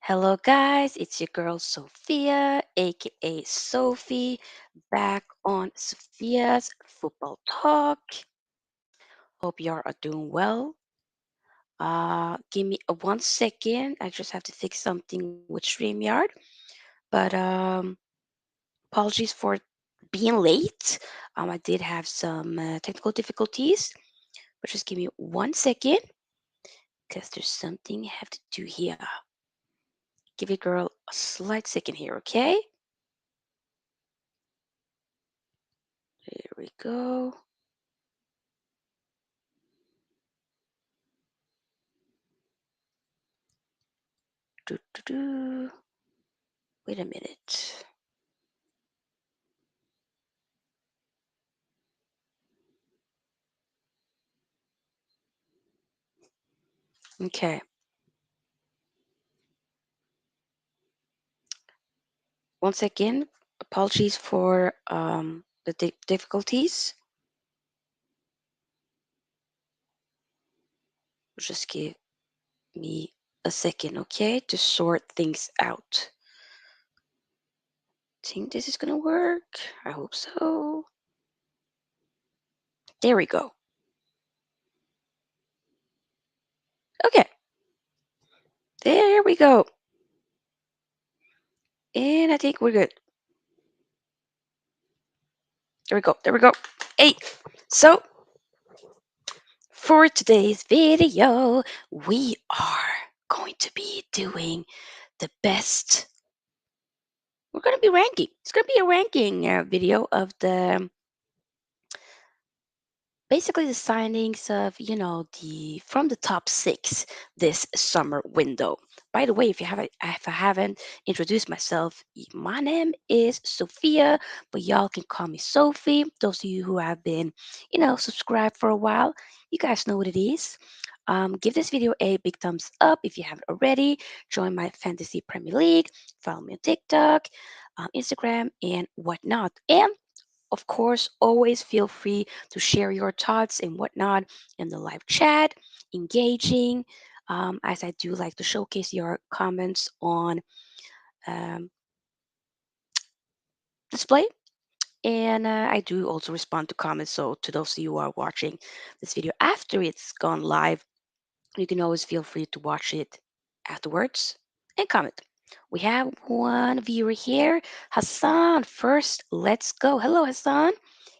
Hello, guys. It's your girl Sophia, aka Sophie, back on Sophia's Football Talk. Hope you are doing well. Give me a 1 second. I just have to fix something with StreamYard. But apologies for being late. I did have some technical difficulties, but just give me 1 second because there's something I have to do here. Give it, girl, a slight second here, okay? There we go. Do, do, do. Wait a minute. Okay. Once again, apologies for the difficulties. Just give me a second, okay, to sort things out. Think this is gonna work. I hope so. There we go. Okay. There we go. And I think we're good. There we go. There we go. Hey. So for today's video, we are going to be doing the best. We're going to be ranking. It's going to be a ranking video of the basically the signings of the from the top six this summer window. By the way, if I haven't introduced myself, my name is Sophia, but y'all can call me Sophie. Those of you who have been subscribed for a while, you guys know what it is. Give this video a big thumbs up if you haven't already. Join my fantasy Premier League. Follow me on TikTok, Instagram, and whatnot. And of course, always feel free to share your thoughts and whatnot in the live chat, engaging, as I do like to showcase your comments on um, display. And I do also respond to comments. So, to those of you who are watching this video after it's gone live, you can always feel free to watch it afterwards and comment. We have one viewer here, Hassan. First, let's go. Hello, Hassan.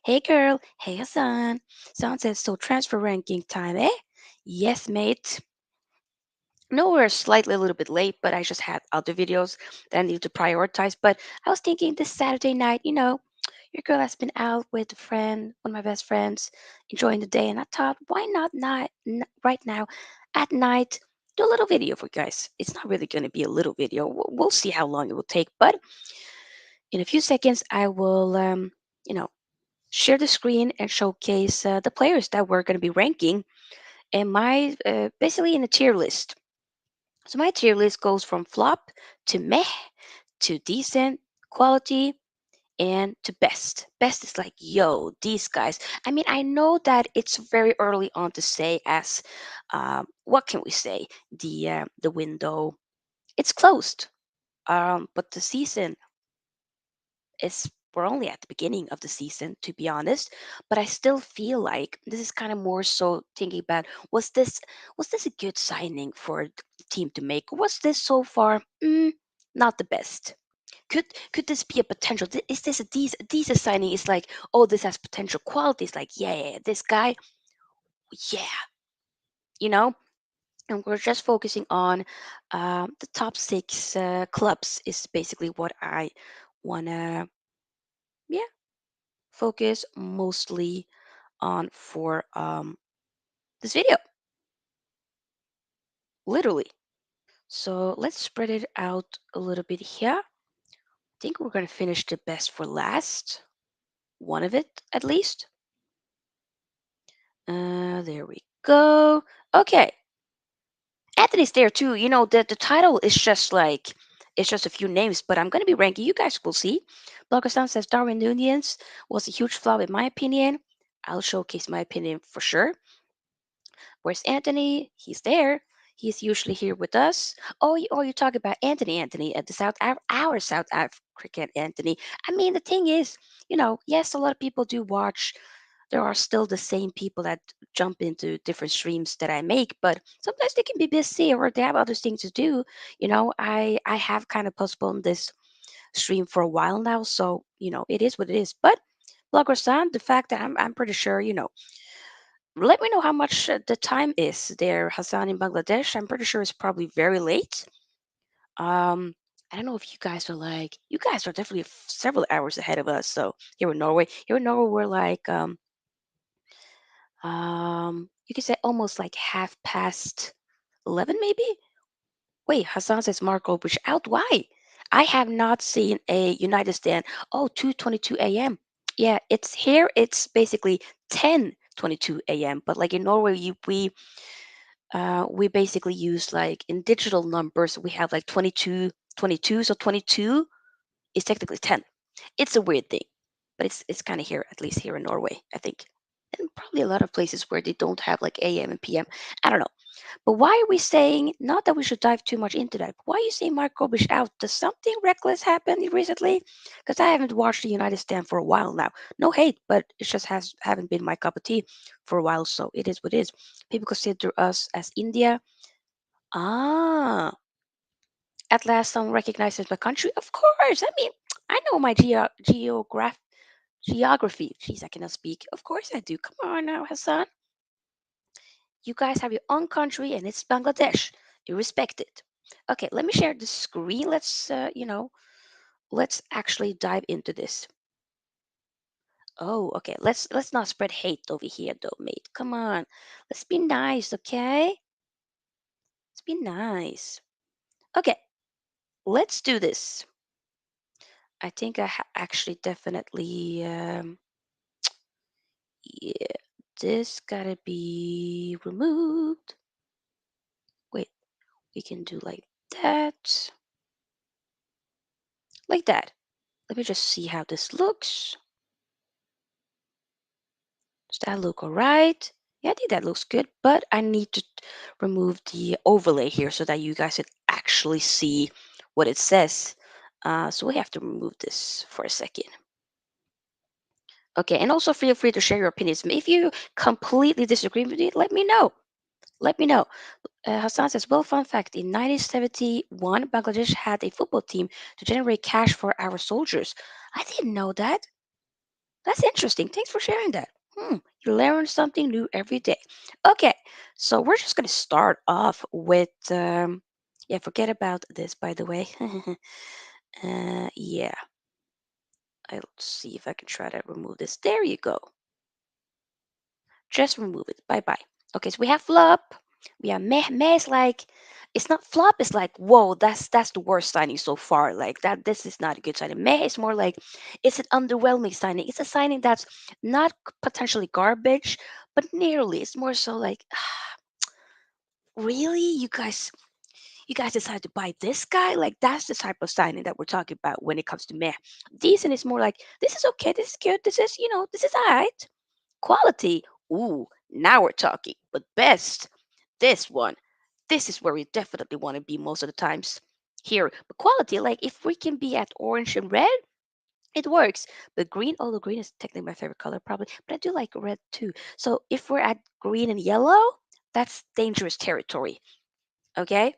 Hey, girl. Hey, Hassan. Hassan says, so transfer ranking time, eh? Yes, mate. No, we're slightly a little bit late, but I just had other videos that I need to prioritize. But I was thinking this Saturday night, your girl has been out with a friend, one of my best friends, enjoying the day, and I thought, why not right now at night do a little video for you guys? It's not really going to be a little video. We'll see how long it will take, but in a few seconds, I will, you know, share the screen and showcase the players that we're going to be ranking and my basically in a tier list. So my tier list goes from flop to meh to decent quality and to best. Best is like, yo, these guys. I mean, I know that it's very early on to say as what can we say? The window it's closed. But the season is we're only at the beginning of the season, to be honest. But I still feel like this is kind of more so thinking about was this a good signing for the team to make? Was this so far not the best? Could this be a potential? Is this a decent signing? Is like, oh, this has potential qualities. Like, yeah, this guy, yeah, you know. And we're just focusing on the top six clubs. Is basically what I wanna, yeah, focus mostly on for this video. Literally. So let's spread it out a little bit here. I think we're gonna finish the best for last. One of it at least. There we go. Okay. Anthony's there too. The title is just like it's just a few names, but I'm gonna be ranking. You guys will see. Bloggerstown says Darwin Nunez was a huge flop in my opinion. I'll showcase my opinion for sure. Where's Anthony? He's there. He's usually here with us. Oh, you talk about Anthony at the our South African Anthony. I mean, the thing is, yes, a lot of people do watch. There are still the same people that jump into different streams that I make, but sometimes they can be busy or they have other things to do. I have kind of postponed this stream for a while now, so it is what it is. But Blogger San, the fact that I'm pretty sure, let me know how much the time is there, Hassan, in Bangladesh. I'm pretty sure it's probably very late. I don't know if you guys are like, you guys are definitely several hours ahead of us. So here in Norway, we're like, you could say almost like half past 11, maybe. Wait, Hassan says Marco Bush out. Why? I have not seen a United stand. Oh, 2:22 a.m. Yeah, it's here. It's basically 10:22 a.m. But like in Norway, we basically use like in digital numbers, we have like 22, 22. So 22 is technically 10. It's a weird thing, but it's kind of here, at least here in Norway, I think. And probably a lot of places where they don't have like AM and PM. I don't know. But why are we saying, not that we should dive too much into that, but why are you saying Mark Gobish out? Does something reckless happen recently? Because I haven't watched the United stand for a while now. No hate, but it just haven't been my cup of tea for a while, so it is what it is. People consider us as India. Ah, at last someone recognizes my country. Of course. I mean, I know my geography. Jeez, I cannot speak. Of course I do. Come on now, Hassan. You guys have your own country and it's Bangladesh. You respect it. Okay, let me share the screen. Let's actually dive into this. Oh, okay. Let's not spread hate over here though, mate. Come on. Let's be nice, okay? Let's be nice. Okay, let's do this. I think actually definitely yeah, this gotta be removed. Wait, we can do like that. Like that. Let me just see how this looks. Does that look all right? Yeah, I think that looks good, but I need to remove the overlay here so that you guys can actually see what it says. So we have to remove this for a second. Okay, and also feel free to share your opinions. If you completely disagree with me, let me know. Let me know. Hassan says, well, fun fact in 1971, Bangladesh had a football team to generate cash for our soldiers. I didn't know that. That's interesting. Thanks for sharing that. You learn something new every day. Okay, so we're just going to start off with, yeah, forget about this, by the way. Yeah, I'll see if I can try to remove this. There you go. Just remove it. Bye bye. Okay, so we have flop. We have meh. Meh is like, it's not flop. It's like, whoa, that's the worst signing so far. Like that, this is not a good signing. Meh is more like, it's an underwhelming signing. It's a signing that's not potentially garbage, but nearly. It's more so like, really, you guys decided to buy this guy? Like that's the type of signing that we're talking about when it comes to meh. Decent is more like, this is okay. This is good. This is, this is alright. Quality, ooh, now we're talking. But best, this one, this is where we definitely want to be most of the times here. But quality, like if we can be at orange and red, it works. But green, although green is technically my favorite color, probably, but I do like red too. So if we're at green and yellow, that's dangerous territory. Okay.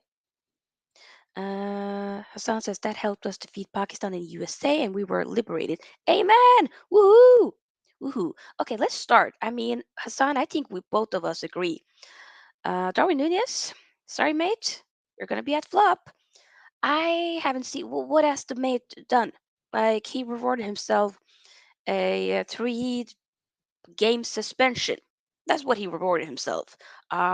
Hassan says that helped us defeat Pakistan and USA, and we were liberated. Amen. Woohoo! Woohoo! Okay, let's start. I mean, Hassan, I think we both of us agree. Darwin Nunez, sorry, mate, you're gonna be at flop. I haven't seen what has the mate done. Like he rewarded himself a, 3 game suspension. That's what he rewarded himself.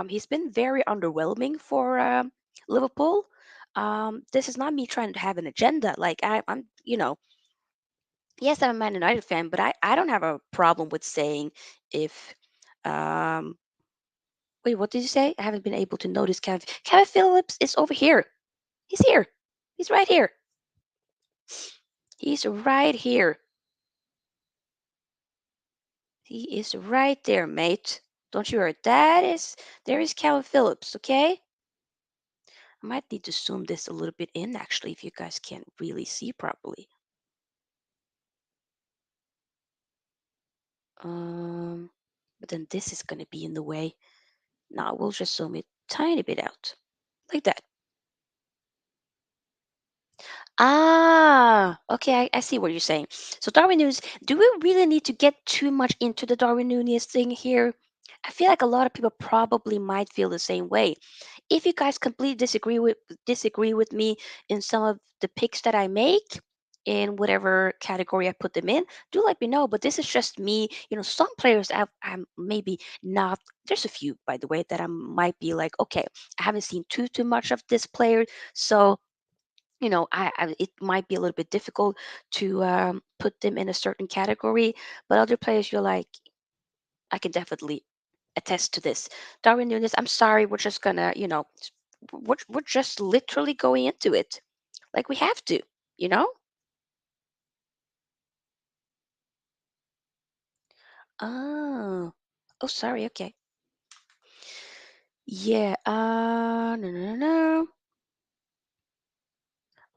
He's been very underwhelming for Liverpool. This is not me trying to have an agenda. Like I'm, yes, I'm a Man United fan, but I don't have a problem with saying if, um, wait, what did you say? I haven't been able to notice Kevin Phillips is over here. He's here. He's right here. He's right here. He is right there, mate. Don't you worry. There is Calvin Phillips, okay? I might need to zoom this a little bit in actually if you guys can't really see properly. Um, but then this is going to be in the way. Now we'll just zoom it tiny bit out like that. Ah, okay, I see what you're saying. So Darwin Nunes, do we really need to get too much into the Darwin Nunes thing here? I feel like a lot of people probably might feel the same way. If you guys completely disagree with me in some of the picks that I make in whatever category I put them in, do let me know. But this is just me. Some players I'm maybe not. There's a few, by the way, that I might be like, okay, I haven't seen too much of this player, so it might be a little bit difficult to put them in a certain category. But other players, you're like, I can definitely attest to this. Darwin Nunes, I'm sorry, we're just gonna, we're just literally going into it. Like we have to, you know? Oh, oh, sorry. Okay. Yeah. No, no, no, no.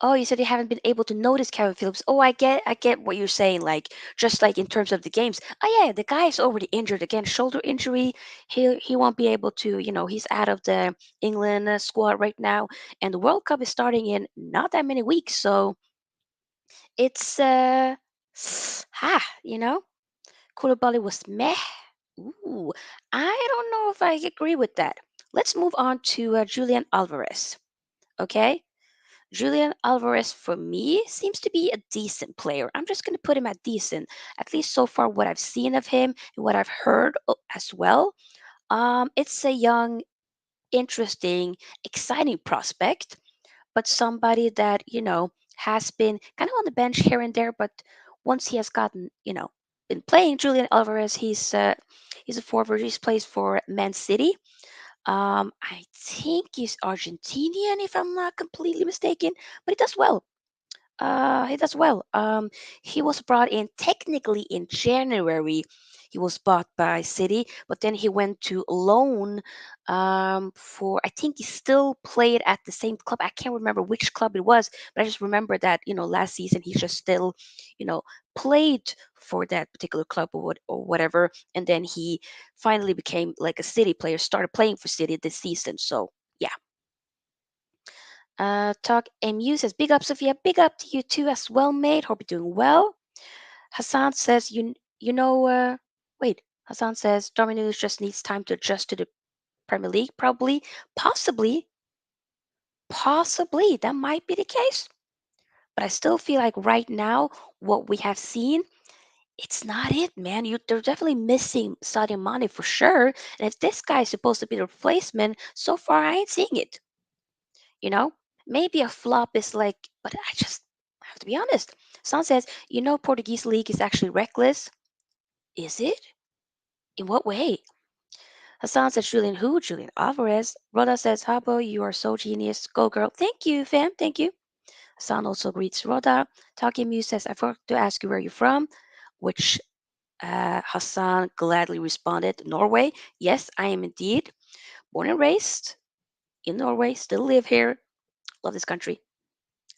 Oh, you said you haven't been able to notice Kevin Phillips. Oh, I get what you're saying. Like, just like in terms of the games. Oh yeah, the guy is already injured again, shoulder injury. He won't be able to. He's out of the England squad right now, and the World Cup is starting in not that many weeks. So it's you know, Koulibaly was meh. Ooh, I don't know if I agree with that. Let's move on to Julian Alvarez. Okay, Julian Alvarez for me seems to be a decent player. I'm just going to put him at decent, at least so far what I've seen of him and what I've heard as well. It's a young, interesting, exciting prospect, but somebody that has been kind of on the bench here and there. But once he has gotten been playing, Julian Alvarez, he's a forward. He's plays for Man City. I think he's Argentinian, if I'm not completely mistaken, but he does well. He does well. He was brought in technically in January. He was bought by City, but then he went to loan for. I think he still played at the same club. I can't remember which club it was, but I just remember that last season he just still you know played for that particular club or whatever, and then he finally became like a City player. Started playing for City this season. So yeah. Talk MU says, big up, Sophia. Big up to you too as well, mate. Hope you're doing well. Hassan says, wait. Hassan says, Dominus just needs time to adjust to the Premier League, probably. Possibly. Possibly. That might be the case. But I still feel like right now, what we have seen, it's not it, man. They're definitely missing Sadio Mane for sure. And if this guy is supposed to be the replacement, so far I ain't seeing it. You know, maybe a flop is like, but I have to be honest. Son says, Portuguese league is actually reckless. Is it? In what way? Hassan says, Julian who? Julian Alvarez. Rhoda says, Habo, you are so genius. Go girl. Thank you, fam. Thank you. Hassan also greets Rhoda. Talking Muse says, I forgot to ask you where you're from, which Hassan gladly responded, Norway. Yes, I am indeed. Born and raised in Norway. Still live here. Love this country.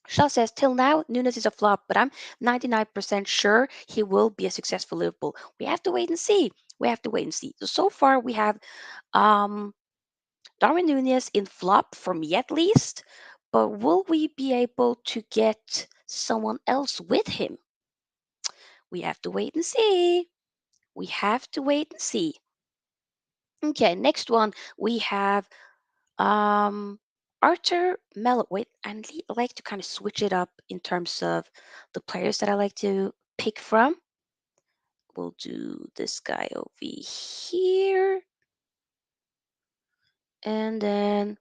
Shaw says, till now, Nunes is a flop, but I'm 99% sure he will be a successful Liverpool. We have to wait and see. We have to wait and see. So far, we have um, Darwin Nunes in flop, for me at least. But will we be able to get someone else with him? We have to wait and see. We have to wait and see. Okay, next one we have Arthur Mello. Wait, I like to kind of switch it up in terms of the players that I like to pick from. We'll do this guy over here, and then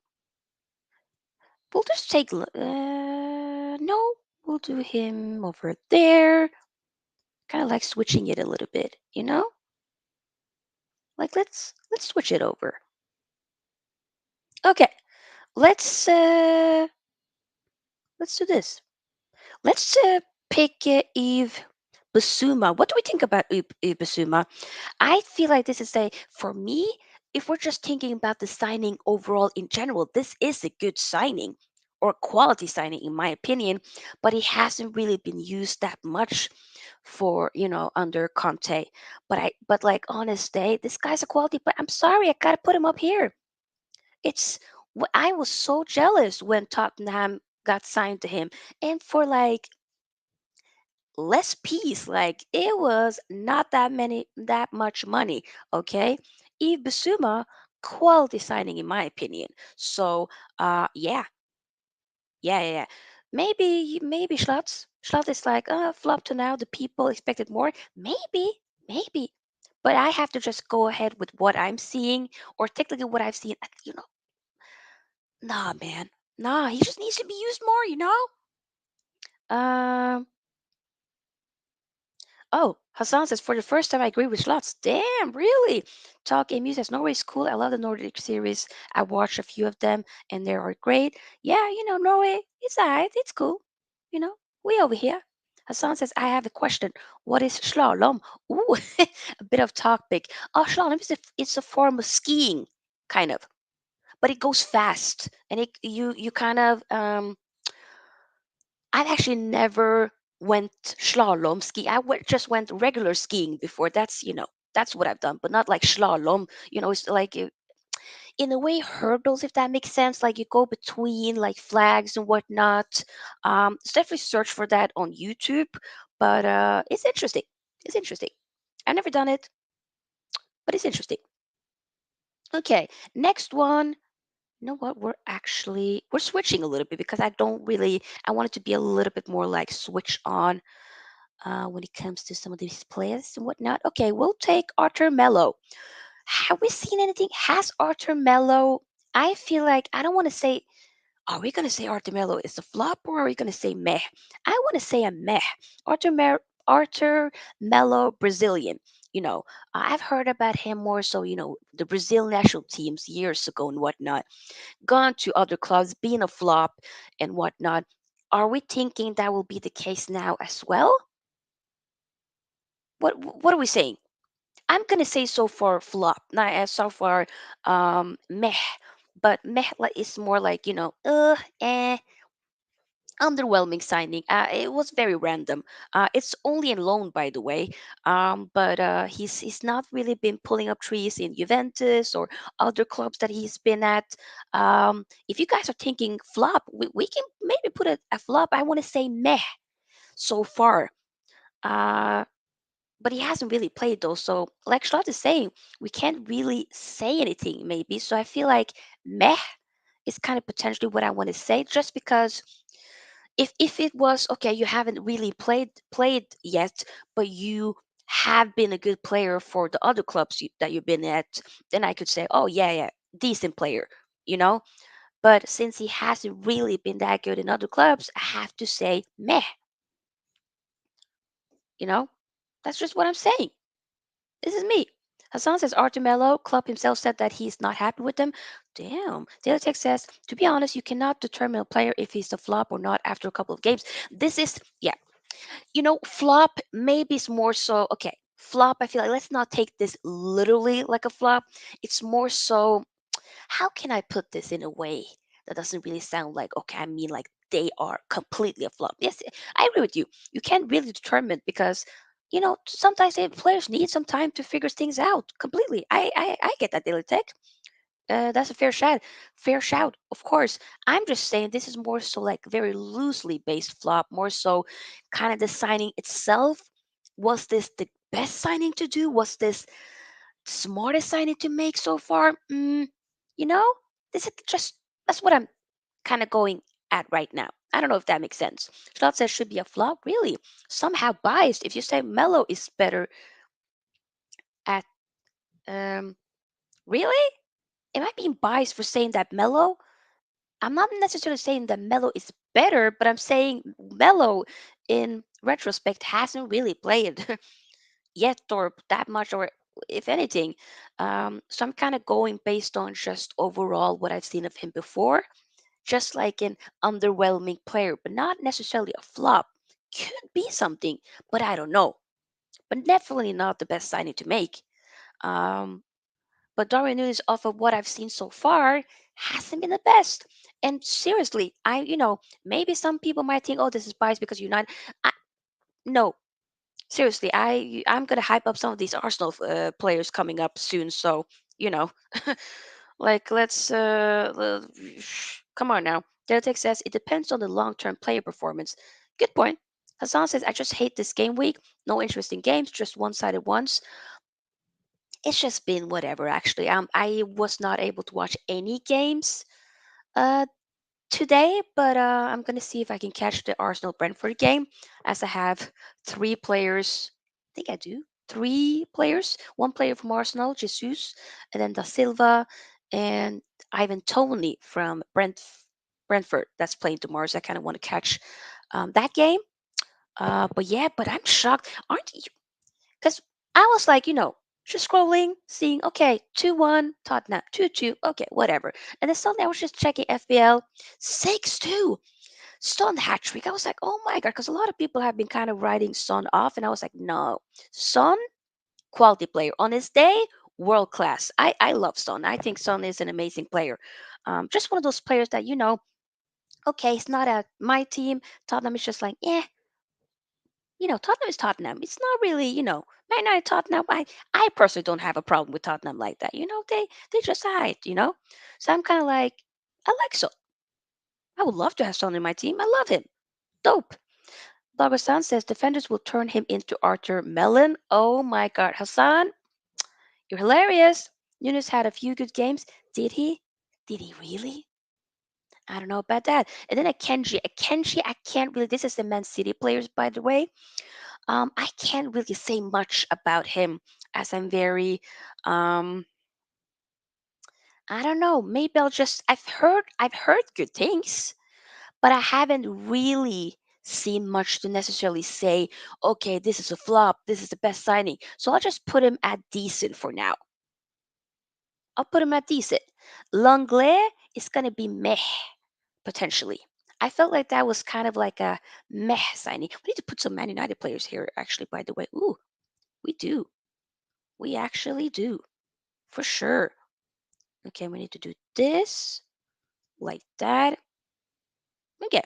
we'll just take. No, we'll do him over there. Kind of like switching it a little bit, you know. Like let's switch it over. Okay, let's uh let's do this. Let's pick Eve Basuma. What do we think about Eve Basuma? I feel like this is a for me. if we're just thinking about the signing overall in general, this is a good signing or quality signing in my opinion, but he hasn't really been used that much for, under Conte. But like honest day, this guy's a quality, but I'm sorry, I gotta put him up here. It's I was so jealous when Tottenham got signed to him, and for like less piece, like it was not that much money. Okay, Eve Bissouma, quality signing in my opinion. So yeah, yeah. Maybe Schlotz is like flop to now. The people expected more. Maybe, but I have to just go ahead with what I'm seeing, or technically what I've seen. Nah, man. Nah, he just needs to be used more. Um. Oh, Hassan says, for the first time, I agree with Slots. Damn, really? Talk and Music says, Norway's cool. I love the Nordic series. I watched a few of them, and they are great. Yeah, Norway, it's alright. It's cool. You know, we over here. Hassan says, I have a question. What is slalom? Ooh, a bit of topic. Oh, slalom is it's a form of skiing, kind of, but it goes fast, and you kind of I've actually never went slalom ski. Just went regular skiing before. That's what I've done, but not like slalom. It's like in a way hurdles, if that makes sense. Like you go between like flags and whatnot. Just definitely search for that on YouTube. But it's interesting. It's interesting. I've never done it, but it's interesting. Okay, next one. You know what? We're switching a little bit because I want it to be a little bit more like switch on when it comes to some of these players and whatnot. Okay, we'll take Arthur Mello. Have we seen anything? Has Arthur Mello? I feel like I don't want to say. Are we gonna say Arthur Mello is a flop, or are we gonna say meh? I want to say a meh. Arthur Mello, Brazilian. I've heard about him more so. The Brazil national teams years ago and whatnot. Gone to other clubs, being a flop and whatnot. Are we thinking that will be the case now as well? What are we saying? I'm gonna say so far flop, not as so far meh, but meh is more like underwhelming signing. It was very random. It's only in loan, by the way. But he's not really been pulling up trees in Juventus or other clubs that he's been at. If you guys are thinking flop, we can maybe put a flop. I want to say meh so far. Uh, but he hasn't really played though. So, like Charlotte is saying, we can't really say anything maybe. So I feel like meh is kind of potentially what I want to say, just because if it was okay, you haven't really played yet, but you have been a good player for the other clubs that you've been at, then I could say, oh yeah, decent player, you know. But since he hasn't really been that good in other clubs, I have to say meh. You know, that's just what I'm saying. This is me. Hassan says Artur Melo, Klopp himself said that he's not happy with them. Damn. Daily Tech says, to be honest, you cannot determine a player if he's a flop or not after a couple of games. This is, yeah. Flop maybe is more so, okay, flop, I feel like let's not take this literally like a flop. It's more so, how can I put this in a way that doesn't really sound like, okay, I mean, like they are completely a flop. Yes, I agree with you. You can't really determine because, sometimes players need some time to figure things out completely. I get that, Daily Tech. That's a fair shout. Fair shout, of course. I'm just saying this is more so like very loosely based flop, more so kind of the signing itself. Was this the best signing to do? Was this smartest signing to make so far? You know, this is just that's what I'm kind of going at right now. I don't know if that makes sense. Schlott says should be a flop. Really? Somehow biased. If you say Mellow is better at really? Am I being biased for saying that Mellow? I'm not necessarily saying that Mello is better, but I'm saying Mello in retrospect hasn't really played yet or that much or if anything. So I'm kind of going based on just overall what I've seen of him before, just like an underwhelming player, but not necessarily a flop. Could be something, but I don't know. But definitely not the best signing to make. Um, But Darwin Nunes, off of what I've seen so far, hasn't been the best. And seriously, maybe some people might think, oh, this is biased because United. I, no, seriously, I'm gonna hype up some of these Arsenal players coming up soon. So you know, like come on now. Deltec says it depends on the long-term player performance. Good point. Hassan says I just hate this game week. No interesting games, just one-sided ones. It's just been whatever. Actually, I was not able to watch any games uh today, but I'm gonna see if I can catch the Arsenal Brentford game, as I have three players. I think I do three players. One player from Arsenal, Jesus, and then Da Silva and Ivan Toney from Brentford. That's playing tomorrow, so I kind of want to catch that game. But yeah, but I'm shocked. Aren't you? Because I was like, just scrolling, seeing, okay, 2-1, Tottenham, 2-2, okay, whatever. And then suddenly I was just checking FBL, 6-2, Son hat trick. I was like, oh my God, because a lot of people have been kind of writing Son off. And I was like, no, Son, quality player. On his day, world class. I love Son. I think Son is an amazing player. Just one of those players that, okay, it's not at my team. Tottenham is just like, Tottenham is Tottenham. It's not really, Man United, Tottenham. I personally don't have a problem with Tottenham like that. They just hide, So I'm kind of like, I like so. I would love to have Son in my team. I love him. Dope. Barbara says defenders will turn him into Arthur Mellon. Oh my God, Hassan, you're hilarious. Nunes had a few good games. Did he? Did he really? I don't know about that. And then Akenji, I can't really. This is the Man City players, by the way. I can't really say much about him, as I'm very, um, I don't know. Maybe I've heard good things, but I haven't really seen much to necessarily say, okay, this is a flop, this is the best signing. So I'll just put him at decent for now. I'll put him at decent. Langlais is gonna be meh potentially. I felt like that was kind of like a meh signing. We need to put some Man United players here, actually, by the way. Ooh, we do. We actually do. For sure. Okay, we need to do this like that. Okay.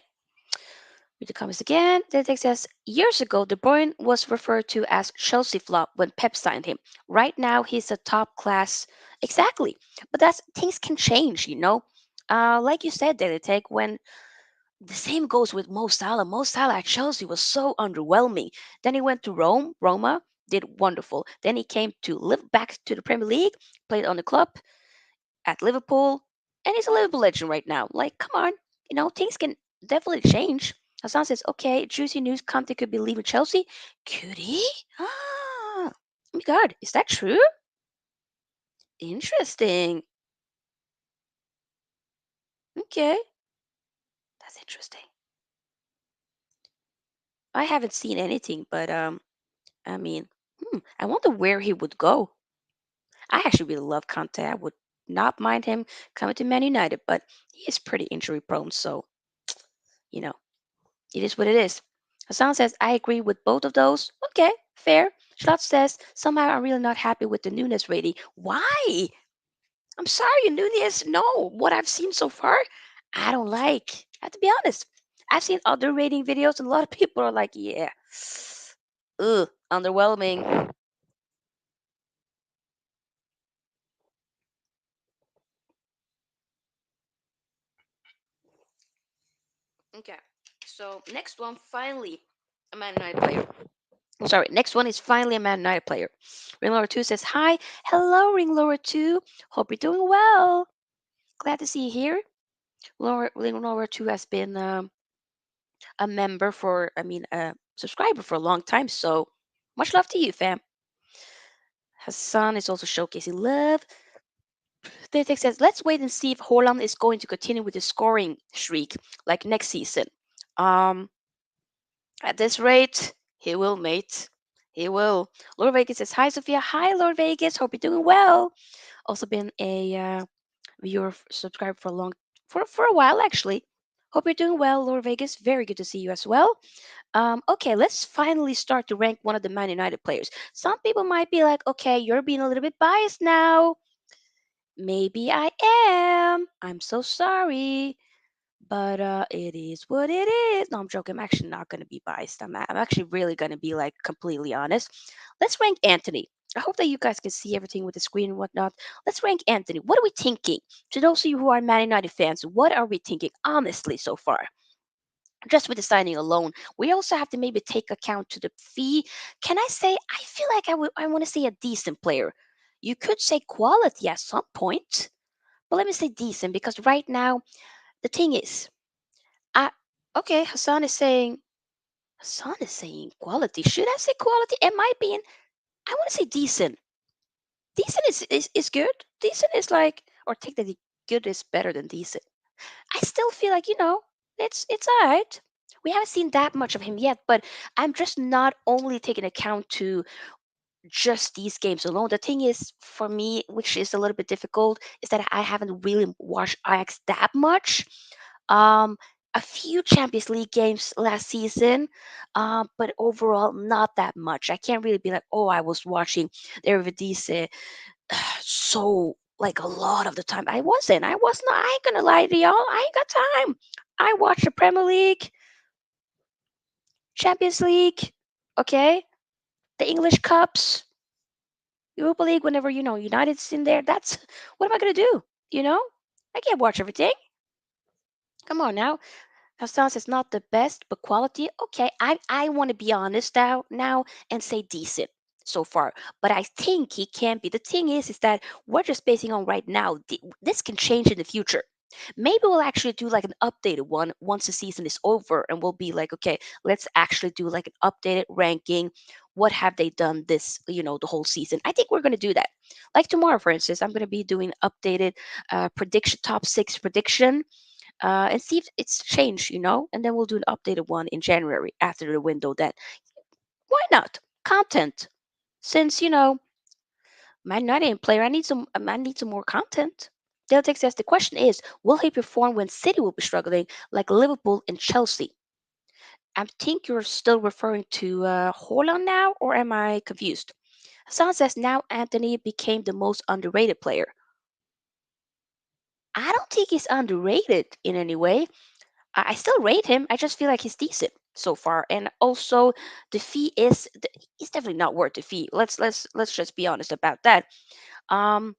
Read the comments again. Then it says years ago, De Bruyne was referred to as Chelsea flop when Pep signed him. Right now, he's a top class. Exactly, but that's things can change. Like you said, Daily Take. When the same goes with Mo Salah. Mo Salah at Chelsea was so underwhelming. Then he went to Roma, did wonderful. Then he came to live back to the Premier League, played on the club at Liverpool, and he's a Liverpool legend right now. Like, come on, things can definitely change. Hassan says, okay, juicy news, Conte could be leaving Chelsea. Could he? Ah, oh my God, is that true? Interesting. Okay, that's interesting. I haven't seen anything, but I mean, I wonder where he would go. I actually really love Conte. I would not mind him coming to Man United, but he is pretty injury prone, so you know. It is what it is. Hassan says, I agree with both of those. Okay, fair. Schlotz says, somehow I'm really not happy with the Nunes rating. Why? I'm sorry, Nunes. No, what I've seen so far, I don't like. I have to be honest. I've seen other rating videos, and a lot of people are like, yeah, ugh, underwhelming. Okay, so next one, finally, a Man United player. Oh, sorry, next one is finally a Man United player. Ring Laura 2 says, hi, hello, Ring Laura 2. Hope you're doing well. Glad to see you here. Laura 2 has been a member for, a subscriber for a long time. So much love to you, fam. Hassan is also showcasing love. Thetek says, let's wait and see if Haaland is going to continue with the scoring streak like next season. Um, at this rate, he will, mate. He will. Lord Vegas says, hi, Sophia. Hi, Lord Vegas. Hope you're doing well. Also been a viewer subscriber for a for a while actually. Hope you're doing well, Lord Vegas. Very good to see you as well. Okay, let's finally start to rank one of the Man United players. Some people might be like, okay, you're being a little bit biased now. Maybe I am. I'm so sorry. But it is what it is. No, I'm joking. I'm actually not going to be biased. I'm actually really going to be like completely honest. Let's rank Anthony. I hope that you guys can see everything with the screen and whatnot. Let's rank Anthony. What are we thinking? To those of you who are Man United fans, what are we thinking honestly so far? Just with the signing alone, we also have to maybe take account to the fee. Can I say I feel like I want to say a decent player. You could say quality at some point, but let me say decent because right now the thing is I okay, Hassan is saying quality. Should I say quality? Am I being I want to say decent. Decent is good. Decent is like or take that good is better than decent. I still feel like, it's alright. We haven't seen that much of him yet, but I'm just not only taking account to just these games alone. The thing is, for me, which is a little bit difficult, is that I haven't really watched Ajax that much. Um, a few Champions League games last season, but overall not that much. I can't really be like, oh, I was watching the Eredivisie so like a lot of the time. I wasn't. I was not. I ain't gonna lie to y'all. I ain't got time. I watch the Premier League, Champions League, okay, the English Cups, Europa League. Whenever United's in there, that's what am I gonna do? You know, I can't watch everything. Come on now. Constance is not the best, but quality, okay. I want to be honest now and say decent so far. But I think he can be. The thing is that we're just basing on right now. This can change in the future. Maybe we'll actually do like an updated one once the season is over, and we'll be like, okay, let's actually do like an updated ranking. What have they done the whole season? I think we're gonna do that. Like tomorrow, for instance, I'm gonna be doing updated prediction, top six prediction and see if it's changed, and then we'll do an updated one in January after the window. That why not content? Since Man United player, I need some more content. Deltix says the question is, will he perform when City will be struggling like Liverpool and Chelsea? I think you're still referring to Haaland now, or am I confused? Hassan says now Anthony became the most underrated player. I don't think he's underrated in any way. I still rate him. I just feel like he's decent so far, and also the fee he's definitely not worth the fee. Let's just be honest about that. Um,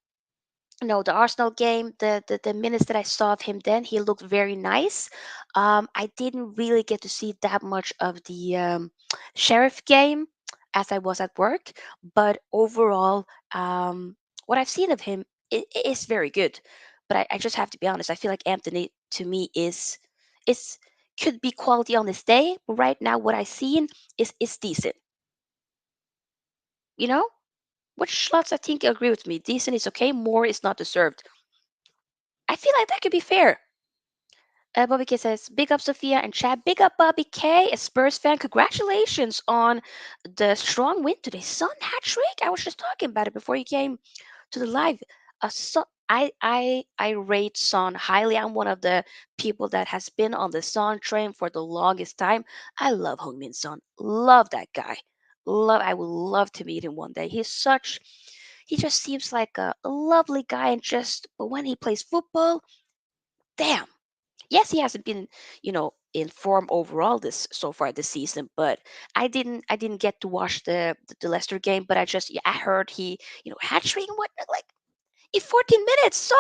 no, the Arsenal game, the minutes that I saw of him then, he looked very nice. I didn't really get to see that much of the Sheriff game as I was at work, but overall, what I've seen of him is very good. But I just have to be honest. I feel like Anthony to me is could be quality on this day, but right now what I've seen is decent. You know, which lots I think agree with me. Decent is okay. More is not deserved. I feel like that could be fair. Bobby K says, big up Sophia and Chad. Big up Bobby K, a Spurs fan. Congratulations on the strong win today. Son hat trick. I was just talking about it before you came to the live. I rate Son highly. I'm one of the people that has been on the Son train for the longest time. I love Heung-min Son. Love that guy. I would love to meet him one day. He just seems like a lovely guy and but when he plays football, damn. Yes, he hasn't been, in form overall this so far this season, but I didn't get to watch the Leicester game, but I heard he, hat trick and what like in 14 minutes,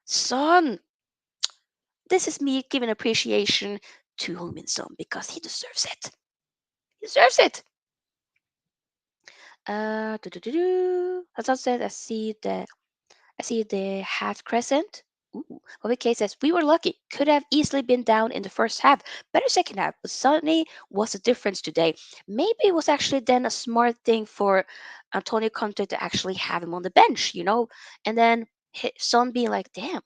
son. This is me giving appreciation to Heung-min Son because he deserves it. He deserves it. Hassan said, I see the half crescent. Ooh. OVK says, we were lucky. Could have easily been down in the first half. Better second half. But Sonny was the difference today. Maybe it was actually then a smart thing for Antonio Conte to actually have him on the bench, And then Son being like, damn,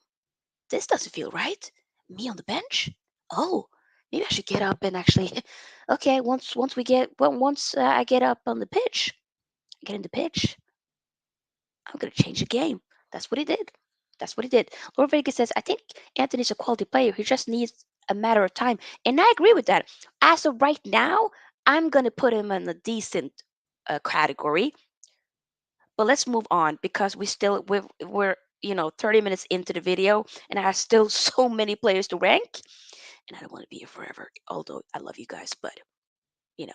this doesn't feel right. Me on the bench? Oh, maybe I should get up and actually. Okay, once I get up on the pitch, get in the pitch. I'm going to change the game. That's what he did. That's what he did. Lord Vegas says, I think Anthony's a quality player. He just needs a matter of time. And I agree with that. As of right now, I'm going to put him in a decent category. But let's move on because we're 30 minutes into the video, and I have still so many players to rank, and I don't want to be here forever. Although I love you guys, but you know,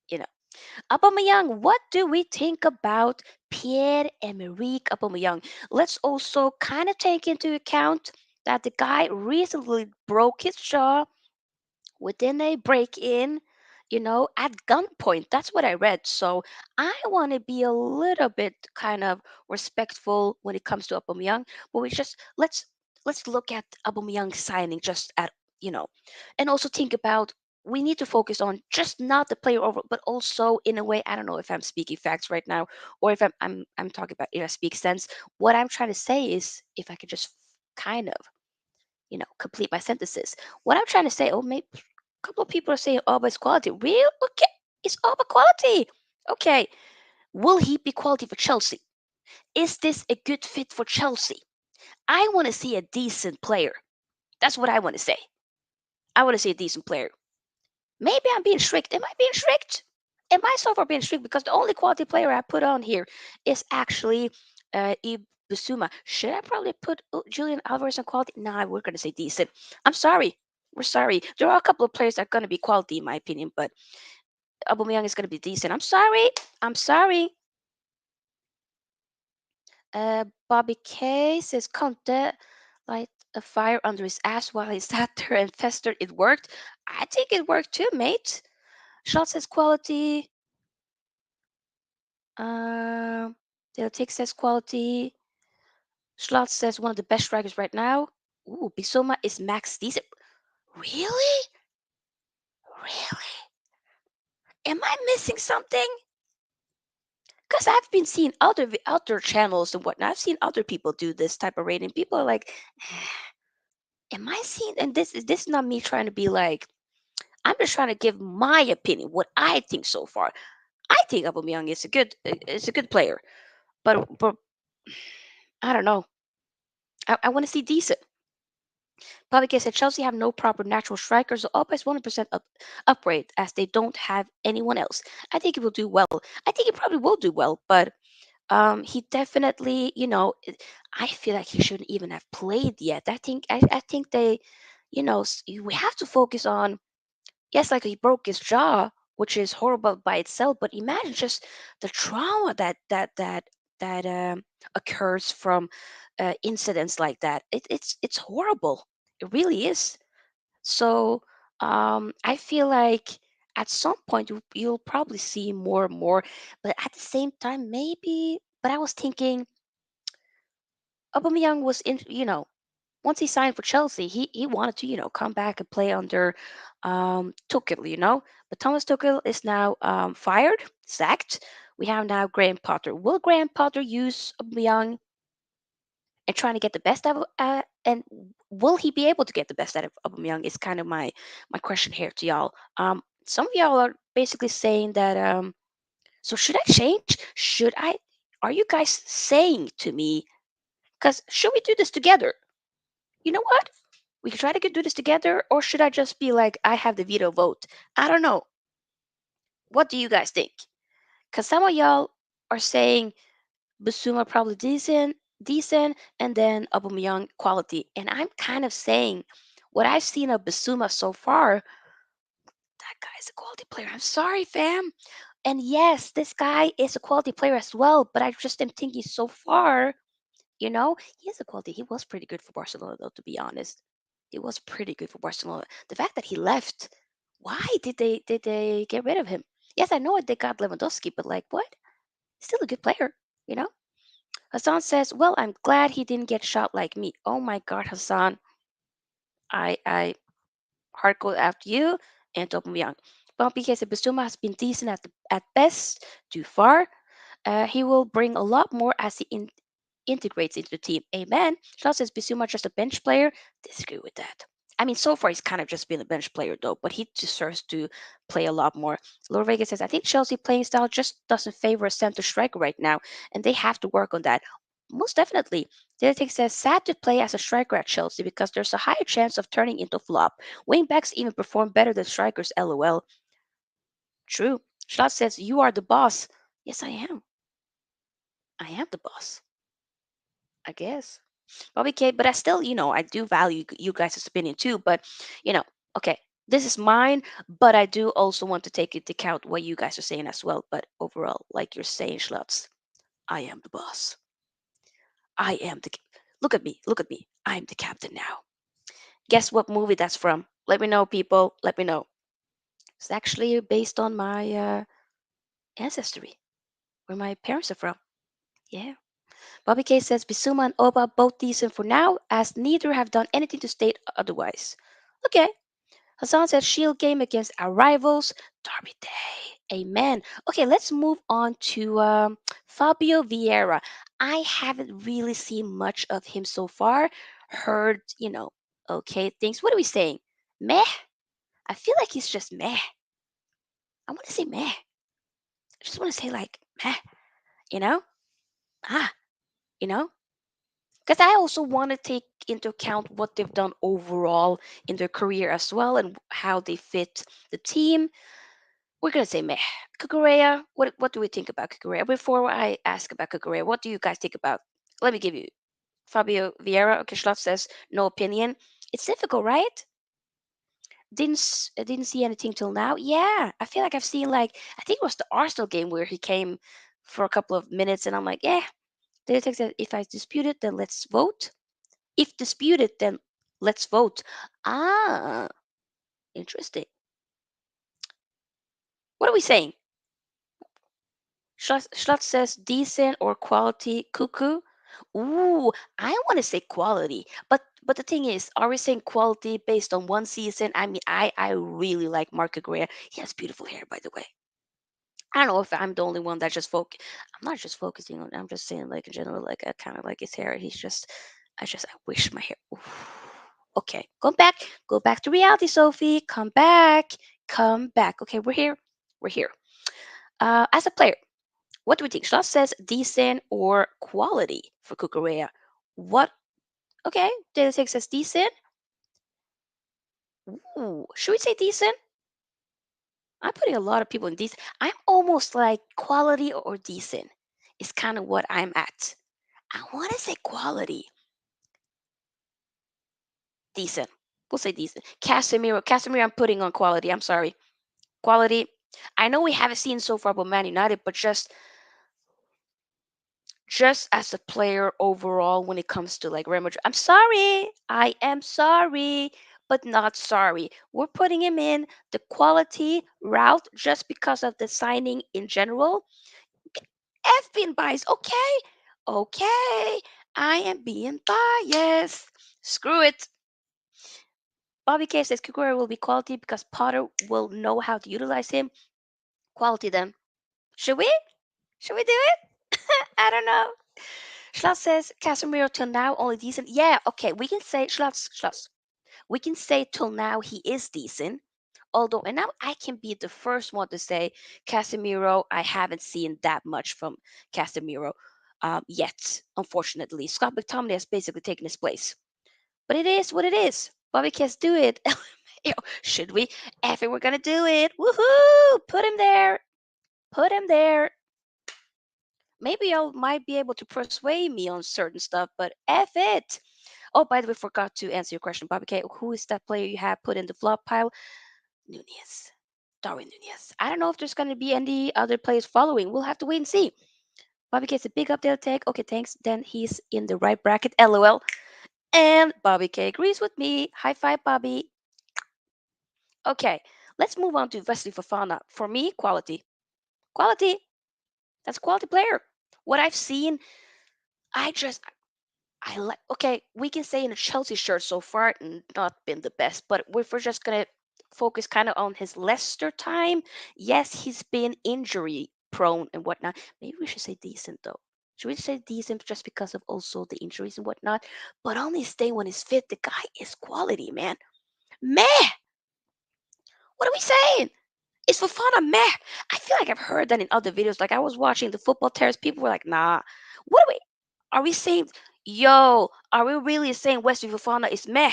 you know. Aubameyang, what do we think about Pierre-Emerick Aubameyang? Let's also kind of take into account that the guy recently broke his jaw within a break in, at gunpoint. That's what I read. So I want to be a little bit kind of respectful when it comes to Aubameyang, but let's look at Aubameyang signing just at, you know, and also think about we need to focus on just not the player over, but also in a way. I don't know if I'm speaking facts right now or if I'm talking about if I speak sense. What I'm trying to say is if I could just kind of complete my sentences. What I'm trying to say, oh, maybe a couple of people are saying, oh, but it's quality. Real? Okay, it's all about quality. Okay, will he be quality for Chelsea? Is this a good fit for Chelsea? I want to see a decent player. That's what I want to say. I want to see a decent player. Maybe I'm being strict. Am I being strict? Am I so far being strict? Because the only quality player I put on here is actually Ibusuma. Should I probably put Julian Alvarez on quality? Nah, we're going to say decent. I'm sorry. We're sorry. There are a couple of players that are going to be quality, in my opinion, but Aubameyang is going to be decent. I'm sorry. I'm sorry. Bobby K says Conte light a fire under his ass while he sat there and festered. It worked. I think it worked too, mate. Shot says quality. Um, Deltic says quality. Schlotz says one of the best strikers right now. Ooh, Bisoma is max decent. Really? Really? Am I missing something? Because I've been seeing other channels and whatnot. I've seen other people do this type of rating. People are like, am I seeing? And this is not me trying to be like. I'm just trying to give my opinion, what I think so far. I think Aubameyang is a good player, but I don't know. I want to see decent. Public said Chelsea have no proper natural strikers, so always 100% upgrade as they don't have anyone else. I think he will do well. I think he probably will do well, but he definitely, I feel like he shouldn't even have played yet. I think they, we have to focus on. Yes, like he broke his jaw, which is horrible by itself. But imagine just the trauma that occurs from incidents like that. It's horrible. It really is. So I feel like at some point you'll probably see more and more, but at the same time, maybe. But I was thinking Aubameyang was in, once he signed for Chelsea, he wanted to, come back and play under Tuchel. But Thomas Tuchel is now fired, sacked. We have now Graham Potter. Will Graham Potter use Aubameyang and trying to get the best out of and will he be able to get the best out of Aubameyang is kind of my question here to y'all. Some of y'all are basically saying that so should I change? Should I? Are you guys saying to me? Because should we do this together? You know what? We can try to do this together, or should I just be like, I have the veto vote? I don't know. What do you guys think? Because some of y'all are saying Basuma probably decent, and then Aubameyang quality. And I'm kind of saying what I've seen of Basuma so far, that guy's a quality player. I'm sorry, fam. And yes, this guy is a quality player as well, but I just am thinking so far, he is a quality. He was pretty good for Barcelona, though, to be honest. He was pretty good for Barcelona. The fact that he left, why did they get rid of him? Yes, I know they got Lewandowski, but like what? Still a good player, you know? Hassan says, "Well, I'm glad he didn't get shot like me." Oh my God, Hassan, I heart goes after you and Aubameyang. Bumpy said Bissouma has been decent at best, too far. He will bring a lot more as he integrates into the team. Amen. Sean says Bissouma just a bench player. Disagree with that. I mean, so far he's kind of just been a bench player though, but he deserves to play a lot more. Lord Vegas says, I think Chelsea playing style just doesn't favor a center striker right now, and they have to work on that. Most definitely. Dietrich says, sad to play as a striker at Chelsea because there's a higher chance of turning into flop. Wing backs even perform better than strikers, lol. True. Schlott says, you are the boss. Yes, I am. I am the boss. I guess. Bobby K, but I still, I do value you guys' opinion too. But, you know, okay, this is mine, but I do also want to take into account what you guys are saying as well. But overall, like you're saying, Schluts, I am the boss. I am the. Look at me. Look at me. I'm the captain now. Guess what movie that's from? Let me know, people. Let me know. It's actually based on my ancestry, where my parents are from. Yeah. Bobby K says Bisuma and Oba both decent for now, as neither have done anything to state otherwise. Okay. Hassan says Shield game against our rivals. Derby Day. Amen. Okay, let's move on to Fabio Vieira. I haven't really seen much of him so far. Heard, okay things. What are we saying? Meh? I feel like he's just meh. I want to say meh. I just want to say like meh, you know? Ah, you know? Because I also want to take into account what they've done overall in their career as well and how they fit the team. We're gonna say meh. Kukurea, what do we think about Kukurea? Before I ask about Kukurea, what do you guys think about? Let me give you Fabio Vieira. Okay, Schlot says no opinion. It's difficult, right? Didn't see anything till now. Yeah, I feel like I've seen like I think it was the Arsenal game where he came for a couple of minutes, and I'm like, yeah. They text that if I dispute it, then let's vote. If disputed, then let's vote. Ah, interesting. What are we saying? Schlotz says decent or quality. Cuckoo. Ooh, I want to say quality, but the thing is, are we saying quality based on one season? I mean, I really like Marco Greer. He has beautiful hair, by the way. I don't know if I'm the only one that just focus. I'm not just focusing on. I'm just saying, like in general, like I kind of like his hair. I wish my hair. Oof. Okay, go back to reality, Sophie. Come back. Okay, we're here. We're here. As a player, what do we think? Schloss says decent or quality for Kukurea. What? Okay, Data Six says decent. Ooh, should we say decent? I'm putting a lot of people in decent. I'm almost like quality or decent is kind of what I'm at. I want to say quality. Decent. We'll say decent. Casemiro, I'm putting on quality. I'm sorry. Quality. I know we haven't seen so far about Man United, but just as a player overall when it comes to like Real Madrid. I'm sorry. I am sorry, but not sorry. We're putting him in the quality route just because of the signing in general. F being biased. Okay. Okay. I am being biased. Screw it. Bobby K says Kukura will be quality because Potter will know how to utilize him. Quality then. Should we? Should we do it? I don't know. Schloss says Casemiro till now only decent. Yeah, okay, we can say Schloss. We can say till now he is decent. Although, and now I can be the first one to say Casemiro. I haven't seen that much from Casemiro yet, unfortunately. Scott McTominay has basically taken his place. But it is what it is. Bobby can't do it. Should we? If we're gonna do it, woohoo! Put him there. Put him there. Maybe I might be able to persuade me on certain stuff, but F it. Oh, by the way, forgot to answer your question, Bobby K. Who is that player you have put in the flop pile? Nunez. Darwin Nunez. I don't know if there's going to be any other players following. We'll have to wait and see. Bobby K is a big update take. Okay, thanks. Then he's in the right bracket. LOL. And Bobby K agrees with me. High five, Bobby. Okay, let's move on to Wesley Fofana. For me, quality. Quality. That's a quality player. What I've seen, I just I like. Okay, we can say in a Chelsea shirt so far, not been the best. But if we're just gonna focus kind of on his Leicester time, yes, he's been injury prone and whatnot. Maybe we should say decent though. Should we say decent just because of also the injuries and whatnot? But on his day when he's fit, the guy is quality, man. Meh. What are we saying? It's Fofana meh. I feel like I've heard that in other videos. Like I was watching the Football Terrace, people were like, nah. What are we saying? Yo, are we really saying Wesley Fofana is meh?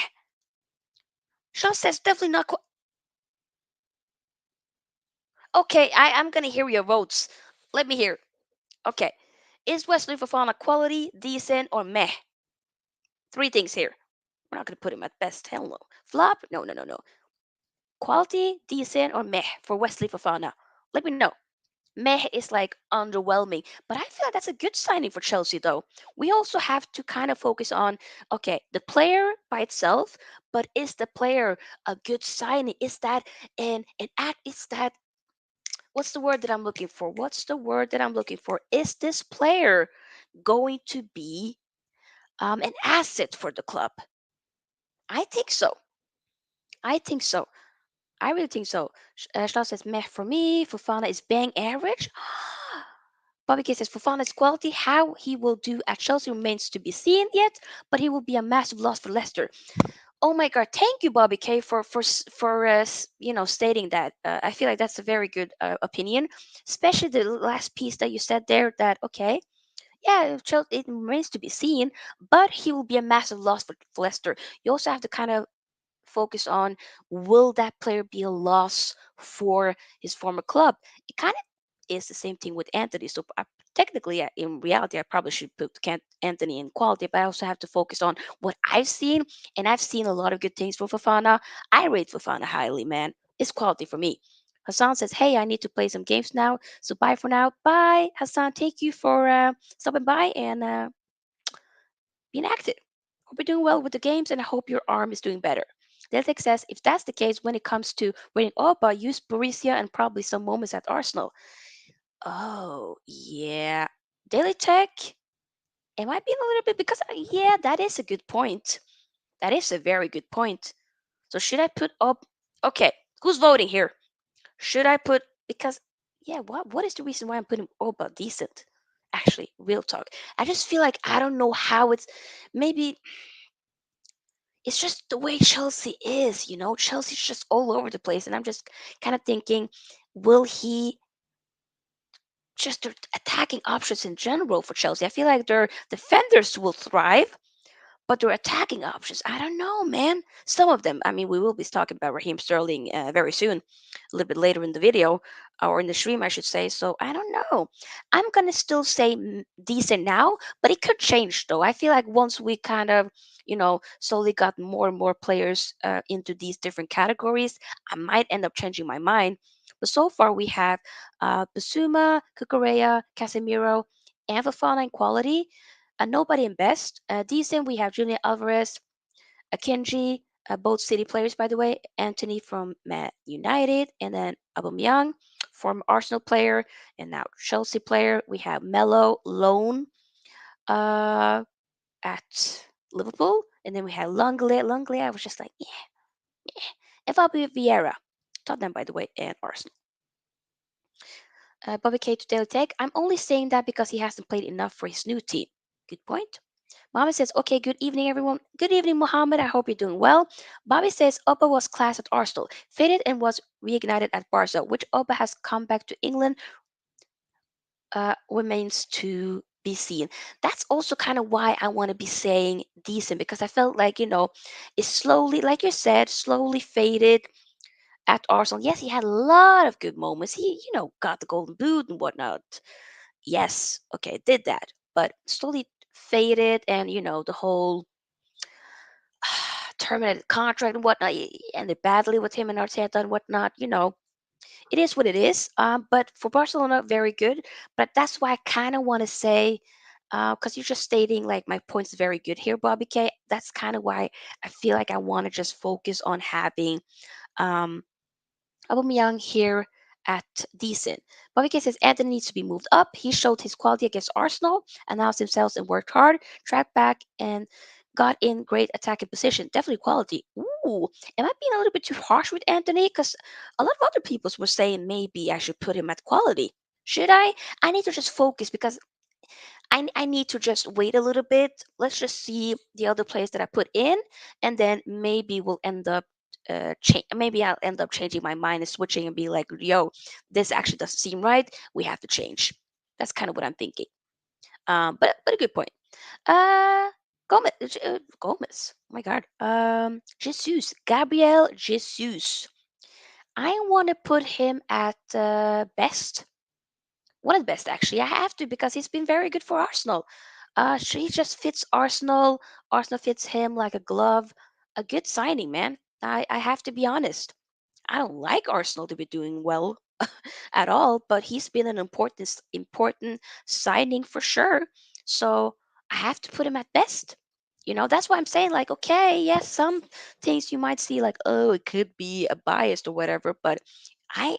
Sean says definitely not. Okay, I'm gonna hear your votes. Let me hear. Okay, Is Wesley Fofana quality, decent, or meh? Three things here. We're not going to put him at best. Hell no. Flop? No, no, no, no. Quality, decent, or meh for Wesley Fofana? Let me know. Meh is like underwhelming, but I feel like that's a good signing for Chelsea, though. We also have to kind of focus on okay, the player by itself, but is the player a good signing? Is that an act? Is that what's the word that I'm looking for? What's the word that I'm looking for? Is this player going to be an asset for the club? I think so. I think so. I really think so. Schlau says meh for me. Fofana is bang average. Bobby K says Fofana's quality, how he will do at Chelsea remains to be seen yet, but he will be a massive loss for Leicester. Oh my God! Thank you, Bobby K, for stating that. I feel like that's a very good opinion, especially the last piece that you said there. That okay, yeah, Chelsea it remains to be seen, but he will be a massive loss for Leicester. You also have to kind of focus on will that player be a loss for his former club? It kind of is the same thing with Anthony. So technically, in reality, I probably should put Anthony in quality, but I also have to focus on what I've seen, and I've seen a lot of good things from Fafana. I rate Fafana highly, man. It's quality for me. Hassan says, "Hey, I need to play some games now, so bye for now." Bye, Hassan. Thank you for stopping by and being active. Hope you're doing well with the games, and I hope your arm is doing better. Deltek says, if that's the case when it comes to winning Oba, use Borussia and probably some moments at Arsenal. Oh, yeah. Daily Tech, am I being a little bit? Because, yeah, that is a good point. That is a very good point. So, should I put up? Okay, who's voting here? Should I put? Because, yeah, what is the reason why I'm putting Oba decent? Actually, real talk. I just feel like I don't know how it's. Maybe it's just the way Chelsea is, Chelsea's just all over the place. And I'm just kind of thinking, will he just their attacking options in general for Chelsea? I feel like their defenders will thrive, but their attacking options, I don't know, man. Some of them, I mean, we will be talking about Raheem Sterling very soon, a little bit later in the video, or in the stream, I should say. So I don't know. I'm going to still say decent now, but it could change, though. I feel like once we kind of, slowly got more and more players into these different categories, I might end up changing my mind. But so far, we have Basuma, Kukurea, Casemiro, and Fafana in quality. Nobody in best. Decent, we have Julian Alvarez, Akinji, both City players, by the way. Anthony from Man United, and then Aubameyang, former Arsenal player, and now Chelsea player. We have Melo, loan uh, at Liverpool, and then we have Longley. Longley, I was just like, yeah, yeah. And Fabio Vieira, Tottenham, by the way, and Arsenal. Bobby K to Daily Tech. I'm only saying that because he hasn't played enough for his new team. Good point. Mohammed says, okay, good evening, everyone. Good evening, Mohammed. I hope you're doing well. Bobby says, Oba was class at Arsenal, faded and was reignited at Barca. Which Oba has come back to England remains to be seen. That's also kind of why I want to be saying decent because I felt like, it slowly, like you said, slowly faded at Arsenal. Yes, he had a lot of good moments. He, got the golden boot and whatnot. Yes, okay, did that. But slowly faded and, the whole terminated contract and whatnot, ended badly with him and Arteta and whatnot. It is what it is. But for Barcelona, very good. But that's why I kind of want to say, because you're just stating like my point's very good here, Bobby K. That's kind of why I feel like I want to just focus on having um, Aubameyang here at decent. Bobby K says Anthony needs to be moved up. He showed his quality against Arsenal, announced himself and worked hard, tracked back and got in great attacking position. Definitely quality. Ooh, am I being a little bit too harsh with Anthony? Because a lot of other people were saying maybe I should put him at quality. Should I? I need to just focus because I need to just wait a little bit. Let's just see the other players that I put in, and then maybe we'll end up maybe I'll end up changing my mind and switching and be like, yo, this actually doesn't seem right. We have to change. That's kind of what I'm thinking. But a good point. Uh, Gomez. Oh my God. Jesus, Gabriel Jesus. I want to put him at best. One of the best, actually. I have to because he's been very good for Arsenal. He just fits Arsenal. Arsenal fits him like a glove. A good signing, man. I have to be honest. I don't like Arsenal to be doing well at all, but he's been an important signing for sure. So I have to put him at best. That's why I'm saying like, okay, yes, some things you might see like, oh, it could be a bias or whatever, but I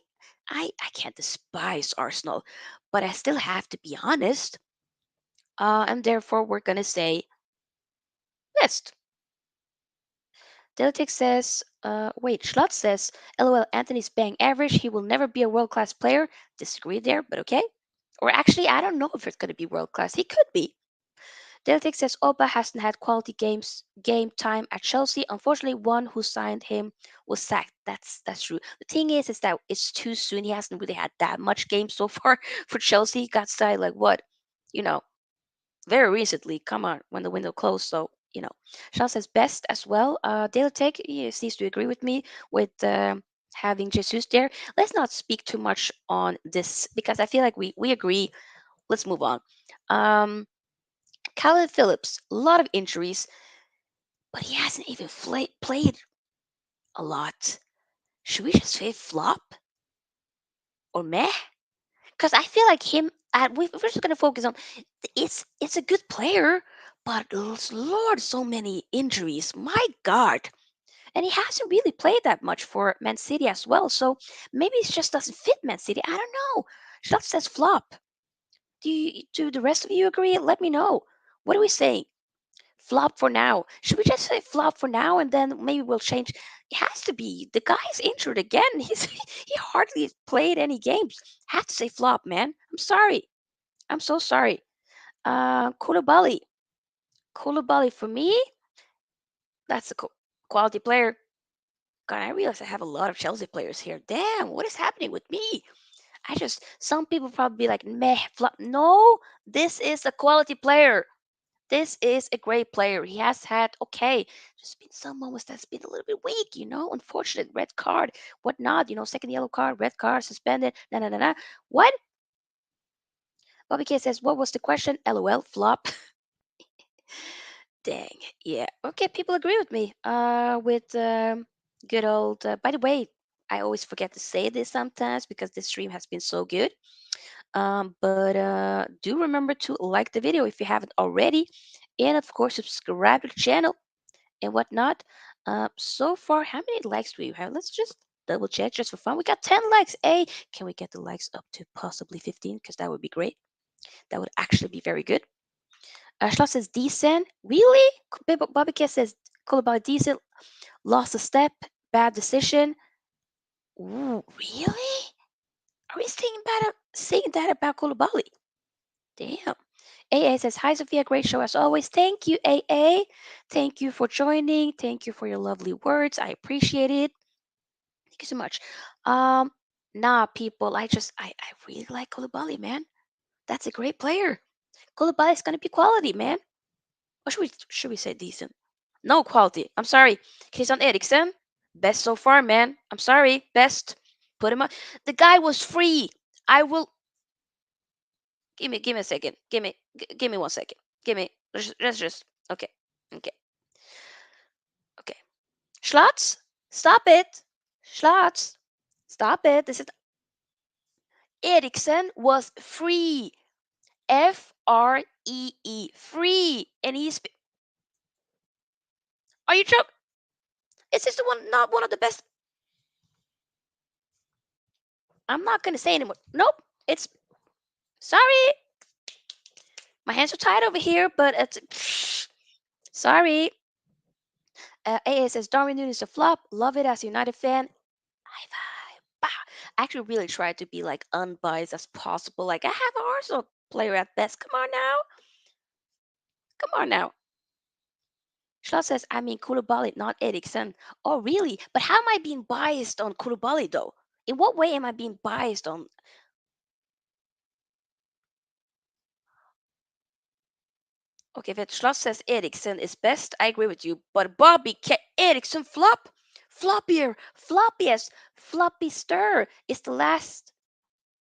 I can't despise Arsenal, but I still have to be honest. And therefore we're gonna say best. Delitic says, wait, Schlotz says, LOL, Anthony's bang average. He will never be a world class player. Disagree there, but okay. Or actually, I don't know if it's going to be world class. He could be. Delitic says, Oba hasn't had quality game time at Chelsea. Unfortunately, one who signed him was sacked. That's true. The thing is that it's too soon. He hasn't really had that much game so far for Chelsea. He got signed like what? You know, very recently. Come on, when the window closed. So Shaw says best as well. Dale Tech seems to agree with me with having Jesus there. Let's not speak too much on this because I feel like we agree. Let's move on. Um, Calvin Phillips, a lot of injuries, but he hasn't even played a lot. Should we just say flop or meh? Because I feel like him. We're just gonna focus on. It's a good player, but Lord, so many injuries. My God. And he hasn't really played that much for Man City as well. So maybe it just doesn't fit Man City. I don't know. Schlotz says flop. Do the rest of you agree? Let me know. What are we saying? Flop for now. Should we just say flop for now and then maybe we'll change? It has to be. The guy's injured again. He hardly played any games. Have to say flop, man. I'm sorry. I'm so sorry. Koulibaly. Koulibaly for me, that's a quality player. God, I realize I have a lot of Chelsea players here. Damn, what is happening with me? Some people probably be like, meh, flop. No, this is a quality player. This is a great player. He has had, okay, just been some moments that's been a little bit weak, unfortunate red card, whatnot, second yellow card, red card, suspended, na na na na. What? Bobby K says, what was the question? LOL, flop. Dang. Yeah. Okay, people agree with me. With good old. By the way, I always forget to say this sometimes because this stream has been so good. But do remember to like the video if you haven't already, and of course subscribe to the channel and whatnot. So far, how many likes do we have? Let's just double check just for fun. We got 10 likes. Hey, can we get the likes up to possibly 15? Because that would be great. That would actually be very good. Schloss says decent. Really? Bobby K says Koulibaly decent. Lost a step. Bad decision. Ooh, really? Are we saying that about Koulibaly? Damn. AA says, hi, Sophia. Great show as always. Thank you, AA. Thank you for joining. Thank you for your lovely words. I appreciate it. Thank you so much. Um, nah, people. I really like Koulibaly, man. That's a great player. Koulibaly is going to be quality, man. Or should we say decent? No quality. I'm sorry. Christian Eriksen, best so far, man. I'm sorry, best. Put him up. The guy was free. I will give me a second. Give me 1 second. Give me. Let's just okay. Okay. Okay. Schlotz, stop it. Schlotz, stop it. This is Eriksen was free. Free. And he's. Are you joking? Is this the one? Not one of the best. I'm not gonna say anymore. Nope. It's sorry. My hands are tied over here, but it's sorry. AA says Darwin Nunes is a flop. Love it as a United fan. High five. Bah. I actually really try to be like unbiased as possible. Like I have an Arsenal player at best. Come on now. Come on now. Schloss says, I mean Koulibaly, not Eriksen. Oh, really? But how am I being biased on Koulibaly though? In what way am I being biased on? Okay, if Schloss says Eriksen is best, I agree with you. But Bobby Eriksen flop? Floppier, floppiest, floppy stir is the last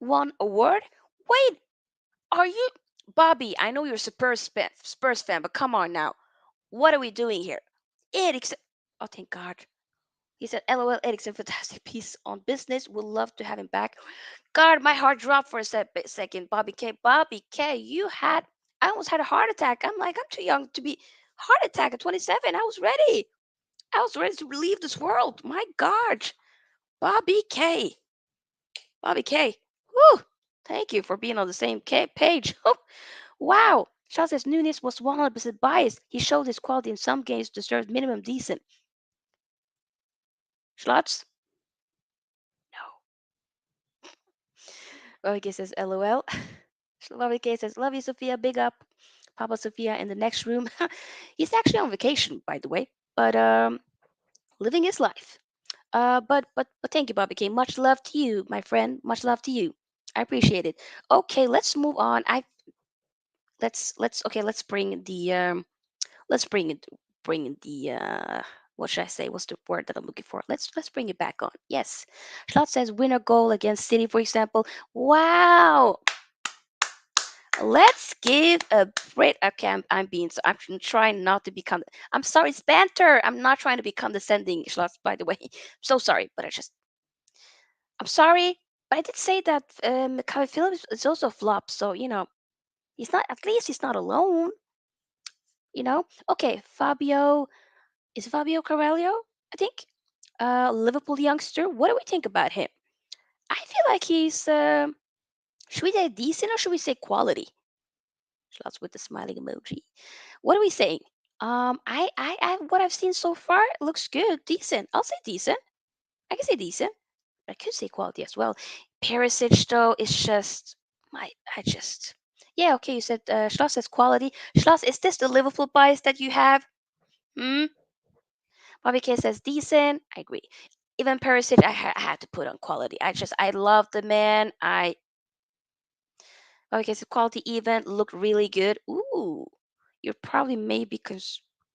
one award. Wait, are you Bobby? I know you're a Spurs fan, but come on now. What are we doing here? Eriksen. Oh, thank God. He said, LOL, Eriksen, fantastic piece on business. Would love to have him back. God, my heart dropped for a second. Bobby K. Bobby K, I almost had a heart attack. I'm like, I'm too young to be heart attack at 27. I was ready. I was ready to leave this world. My God. Bobby K. Bobby K. Whew. Thank you for being on the same page. Oh, wow. Charles says Nunes was 100% biased. He showed his quality in some games, deserved minimum decent. Schlots? No. Bobby K says LOL. Bobby K says, love you, Sophia. Big up. Papa Sophia in the next room. He's actually on vacation, by the way, but living his life. But thank you, Bobby K. Much love to you, my friend. Much love to you. I appreciate it. Okay, let's move on. I let's okay. Let's bring in the what should I say? What's the word that I'm looking for? Let's bring it back on. Yes, Schlott says winner goal against City, for example. Wow, let's give a break. Okay, I'm trying not to become. I'm sorry, it's banter. I'm not trying to be condescending, Schlott. By the way, so sorry, but I'm sorry, but I did say that Kyle Phillips is also a flop. So he's not. At least he's not alone. Okay, Fabio Carvalho, I think. Liverpool youngster. What do we think about him? I feel like he's. Should we say decent or should we say quality? Lots with the smiling emoji. What are we saying? What I've seen so far it looks good, decent. I'll say decent. I can say decent. I could say quality as well. Perisic though is just I just. Yeah, okay. You said Schloss says quality. Schloss, is this the Liverpool bias that you have? Hmm. Bobby K says decent. I agree. Even Perisic, I had to put on quality. I love the man. Bobby K says quality even looked really good. Ooh, you're probably maybe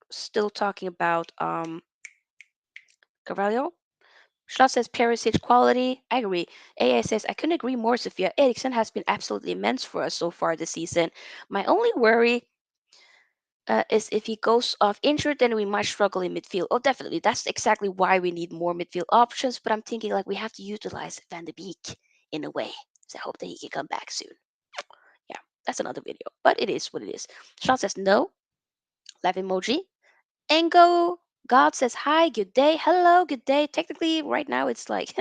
still talking about Carvalho. Schloss says Perisic quality. I agree. AA says I couldn't agree more, Sophia. Eriksen has been absolutely immense for us so far this season. My only worry is if he goes off injured, then we might struggle in midfield. Oh, definitely. That's exactly why we need more midfield options. But I'm thinking like we have to utilize Van de Beek in a way. So I hope that he can come back soon. Yeah, that's another video. But it is what it is. Sean says no. Laugh emoji. Engo God says hi, good day. Hello, good day. Technically, right now it's like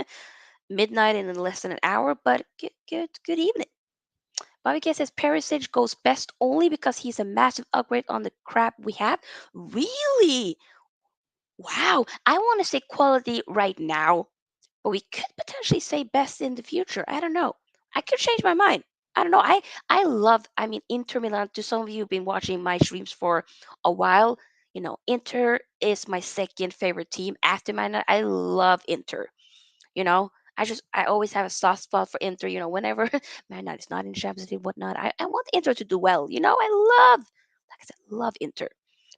midnight and in less than an hour, but good evening. Bobby K says Perisic goes best only because he's a massive upgrade on the crap we have. Really? Wow. I want to say quality right now, but we could potentially say best in the future. I don't know. I could change my mind. I don't know. I mean Inter Milan. To some of you who've been watching my streams for a while, Inter is my second favorite team after Man United. I love Inter. You know, I always have a soft spot for Inter. Whenever Man United is not in Champions League, whatnot, I want Inter to do well. Like I said, love Inter.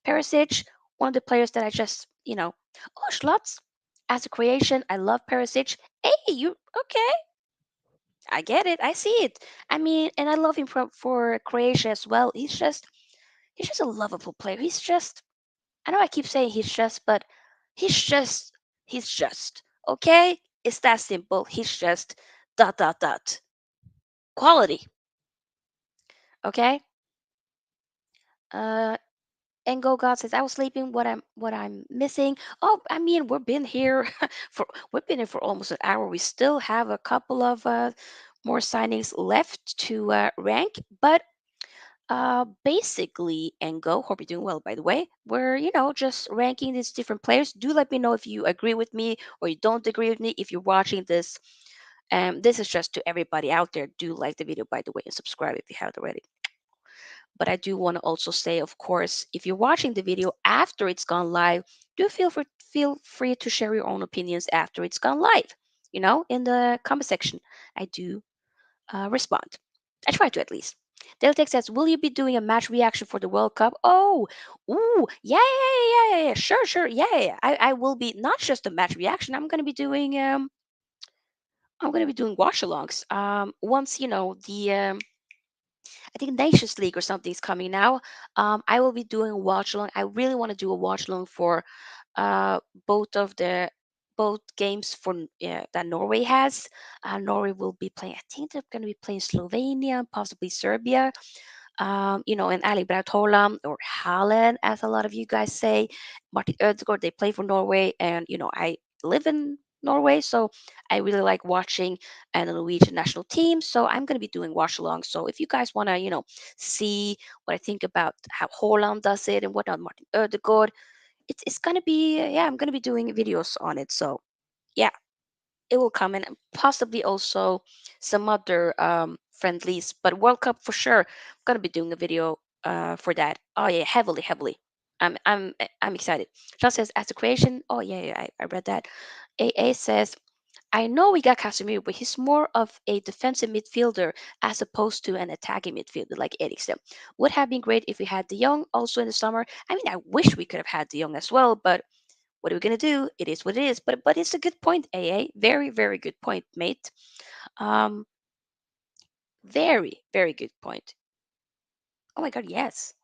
Perisic, one of the players that I just, oh, Schlots. As a creation, I love Perisic. Hey, you okay? I get it. I see it. I mean, and I love him for Croatia as well. He's just a lovable player. I know I keep saying but he's just he's just okay. It's that simple. He's just dot dot dot quality. Okay. Uh, Engo God says I was sleeping. What I'm missing? Oh, I mean we've been here for almost an hour. We still have a couple of more signings left to rank, but basically, Engo, hope you're doing well, by the way. We're, just ranking these different players. Do let me know if you agree with me or you don't agree with me if you're watching this. This is just to everybody out there. Do like the video, by the way, and subscribe if you haven't already. But I do want to also say, of course, if you're watching the video after it's gone live, do feel free to share your own opinions after it's gone live. In the comment section, I do respond. I try to at least. Deltec says, "Will you be doing a match reaction for the World Cup?" Oh, ooh, yeah, yeah, yeah, yeah, yeah, yeah. Sure, sure, yeah, yeah, yeah. I will be not just a match reaction. I'm gonna be doing I'm gonna be doing watch-alongs. Once the I think Nations League or something is coming now. I will be doing a watch-along. I really want to do a watch-along for uh, both of the both games for that Norway has. Norway will be playing. I think they're going to be playing Slovenia, possibly Serbia. And Erling Braut Haaland or Haaland, as a lot of you guys say. Martin Ødegaard, they play for Norway, and I live in Norway, so I really like watching the Norwegian national team. So I'm going to be doing watch along. So if you guys want to, see what I think about how Haaland does it and whatnot, Martin Ødegaard, it's going to be, yeah, I'm going to be doing videos on it. So yeah, it will come in, and possibly also some other friendlies, but World Cup for sure. I'm gonna be doing a video for that. Oh yeah, heavily, heavily. I'm excited. John says as a creation. Oh yeah, yeah, I read that. AA says I know we got Casemiro, but he's more of a defensive midfielder as opposed to an attacking midfielder like Eriksen. Would have been great if we had De Jong also in the summer. I mean, I wish we could have had De Jong as well, but what are we gonna do? It is what it is. But it's a good point, AA. Very, very good point, mate. Um, very, very good point. Oh my god, yes.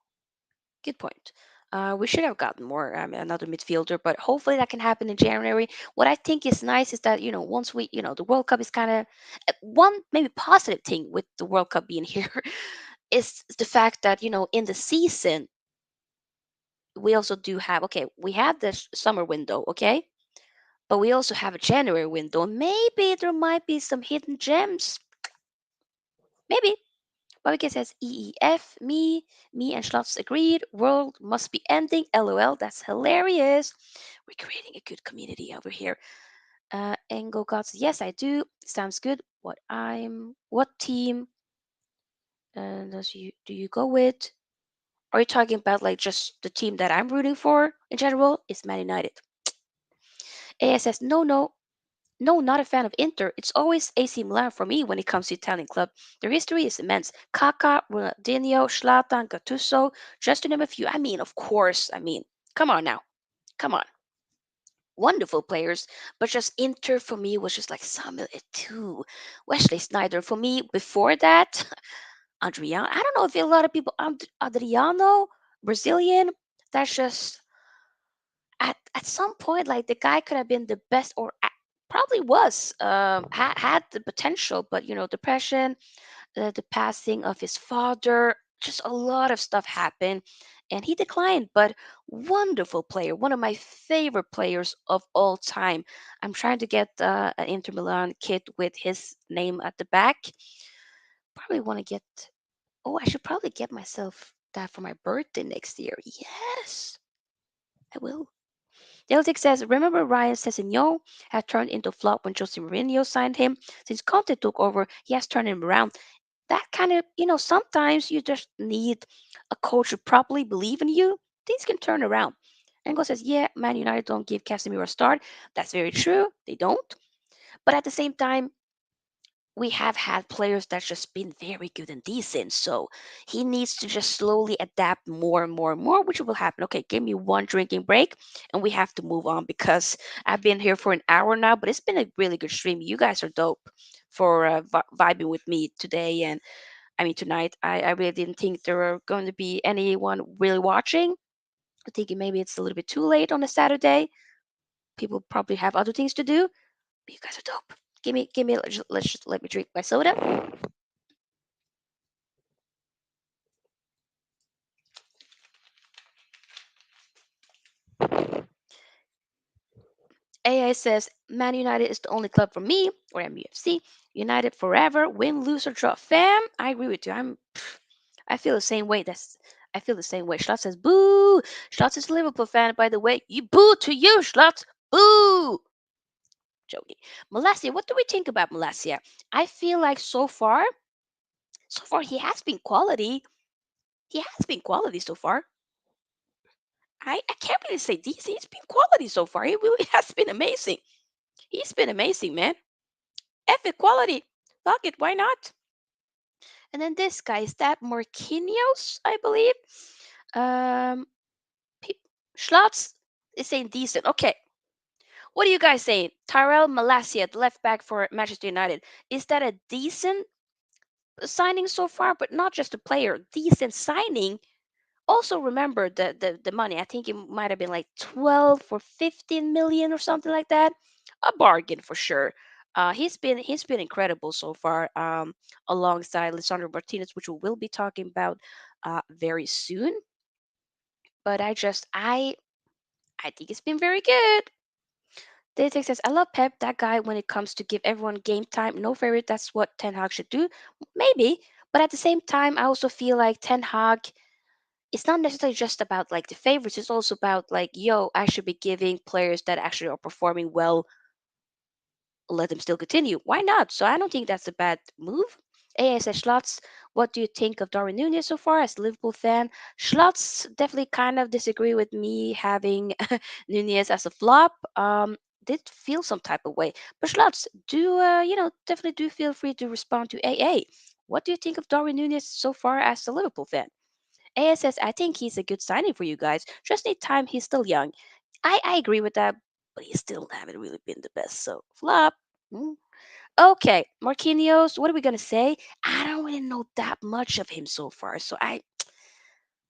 Good point. We should have gotten more another midfielder, but hopefully that can happen in January. What I think is nice is that once the World Cup is kind of one maybe positive thing with the World Cup being here is the fact that in the season we also do have we have this summer window, okay, but we also have a January window. Maybe there might be some hidden gems. Maybe. Bobby says EEF, me and Schlots agreed. World must be ending. LOL, that's hilarious. We're creating a good community over here. Engo God says, yes, I do. Sounds good. What team do you go with? Are you talking about like just the team that I'm rooting for in general? It's Man United. AS says, no, no, no, not a fan of Inter. It's always AC Milan for me when it comes to Italian club. Their history is immense. Kaká, Ronaldinho, Zlatan, Gattuso, just to name a few. I mean, of course. I mean, come on now. Come on. Wonderful players, but just Inter for me was just like Samuel Eto'o, Wesley Sneijder. For me, before that, Adriano. I don't know if a lot of people, Adriano, Brazilian, that's just at some point like the guy could have been the best or probably was had the potential, but depression, the passing of his father, just a lot of stuff happened and he declined, but wonderful player, one of my favorite players of all time. I'm trying to get an Inter Milan kit with his name at the back. Probably want to get, oh, I should probably get myself that for my birthday next year. Yes, I will. Celtic says, remember Ryan Sessegnon had turned into a flop when Jose Mourinho signed him? Since Conte took over, he has turned him around. That kind of, sometimes you just need a coach who properly believe in you. Things can turn around. Engel says, yeah, Man United don't give Casemiro a start. That's very true. They don't. But at the same time, we have had players that's just been very good and decent. So he needs to just slowly adapt more and more and more, which will happen. Okay, give me one drinking break and we have to move on because I've been here for an hour now, but it's been a really good stream. You guys are dope for vibing with me today. And I mean, tonight, I really didn't think there were going to be anyone really watching. I think maybe it's a little bit too late on a Saturday. People probably have other things to do. But you guys are dope. Let me drink my soda. AA says Man United is the only club for me, or MUFC. United forever, win, lose, or draw. Fam, I agree with you. I feel the same way. I feel the same way. Schlotz says boo. Schlotz is a Liverpool fan, by the way. You boo to you, Schlotz. Boo. Joking. Malasia, what do we think about Malasia? I feel like so far he has been quality. He has been quality so far. I can't really say decent. He's been quality so far. He really has been amazing. He's been amazing, man. Epic quality. Fuck it, why not? And then this guy, is that Marquinhos, I believe? Um, Pe- Schlotz is saying decent. Okay, What do you guys say? Tyrell Malacia, the left back for Manchester United. Is that a decent signing so far? But not just a player, decent signing. Also remember the money. I think it might have been like 12 or 15 million or something like that. A bargain for sure. He's been incredible so far. Alongside Lisandro Martinez, which we will be talking about very soon. But I think it's been very good. Dating says, I love Pep, that guy when it comes to give everyone game time. No favorite, that's what Ten Hag should do. Maybe. But at the same time, I also feel like Ten Hag, it's not necessarily just about like the favorites. It's also about like, yo, I should be giving players that actually are performing well, let them still continue. Why not? So I don't think that's a bad move. ASS Schlotz, what do you think of Darwin Nunez so far as a Liverpool fan? Schlotz definitely kind of disagree with me having Nunez as a flop. Did feel some type of way. But Schlotz, do definitely do feel free to respond to AA. What do you think of Darwin Nunez so far as a Liverpool fan? AA says, I think he's a good signing for you guys. Just need time. He's still young. I agree with that, but he still haven't really been the best. So flop. Mm. Okay, Marquinhos. What are we gonna say? I don't really know that much of him so far, so I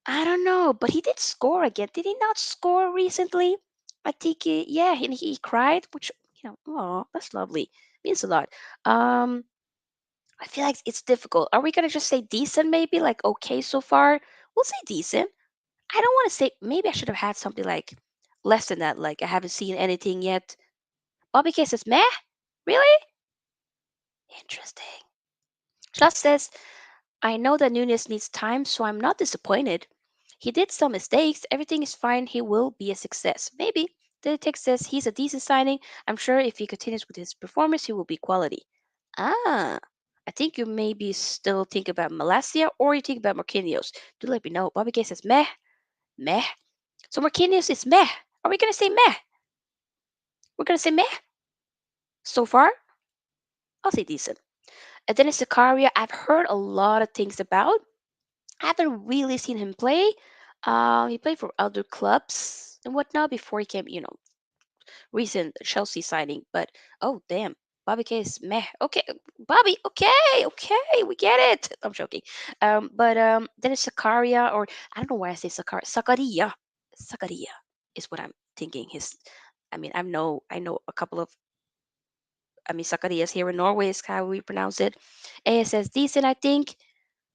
don't know. But he did score again. Did he not score recently? I think yeah, he cried, which oh, that's lovely. Means a lot. Um, I feel like it's difficult. Are we gonna just say decent? Maybe like okay so far. We'll say decent. I don't want to say maybe I should have had something like less than that. Like I haven't seen anything yet. Bobby K says meh. Really interesting. Schlotz says I know that Nunez needs time, so I'm not disappointed. He did some mistakes. Everything is fine. He will be a success. Maybe. The text says he's a decent signing. I'm sure if he continues with his performance, he will be quality. Ah, I think you maybe still think about Malasia or you think about Marquinhos. Do let me know. Bobby K says meh, meh. So Marquinhos is meh. Are we gonna say meh? We're gonna say meh so far. I'll say decent. And then it's Zakaria. I've heard a lot of things about. I haven't really seen him play. He played for other clubs and whatnot before he came, recent Chelsea signing. But oh damn, Bobby K is meh. Okay, Bobby. Okay, okay, we get it. I'm joking. But then it's Sakaria, or I don't know why I say Sakaria. Sakaria. Sakaria is what I'm thinking. I know a couple of. Sakarias here in Norway is how we pronounce it. A says decent, I think.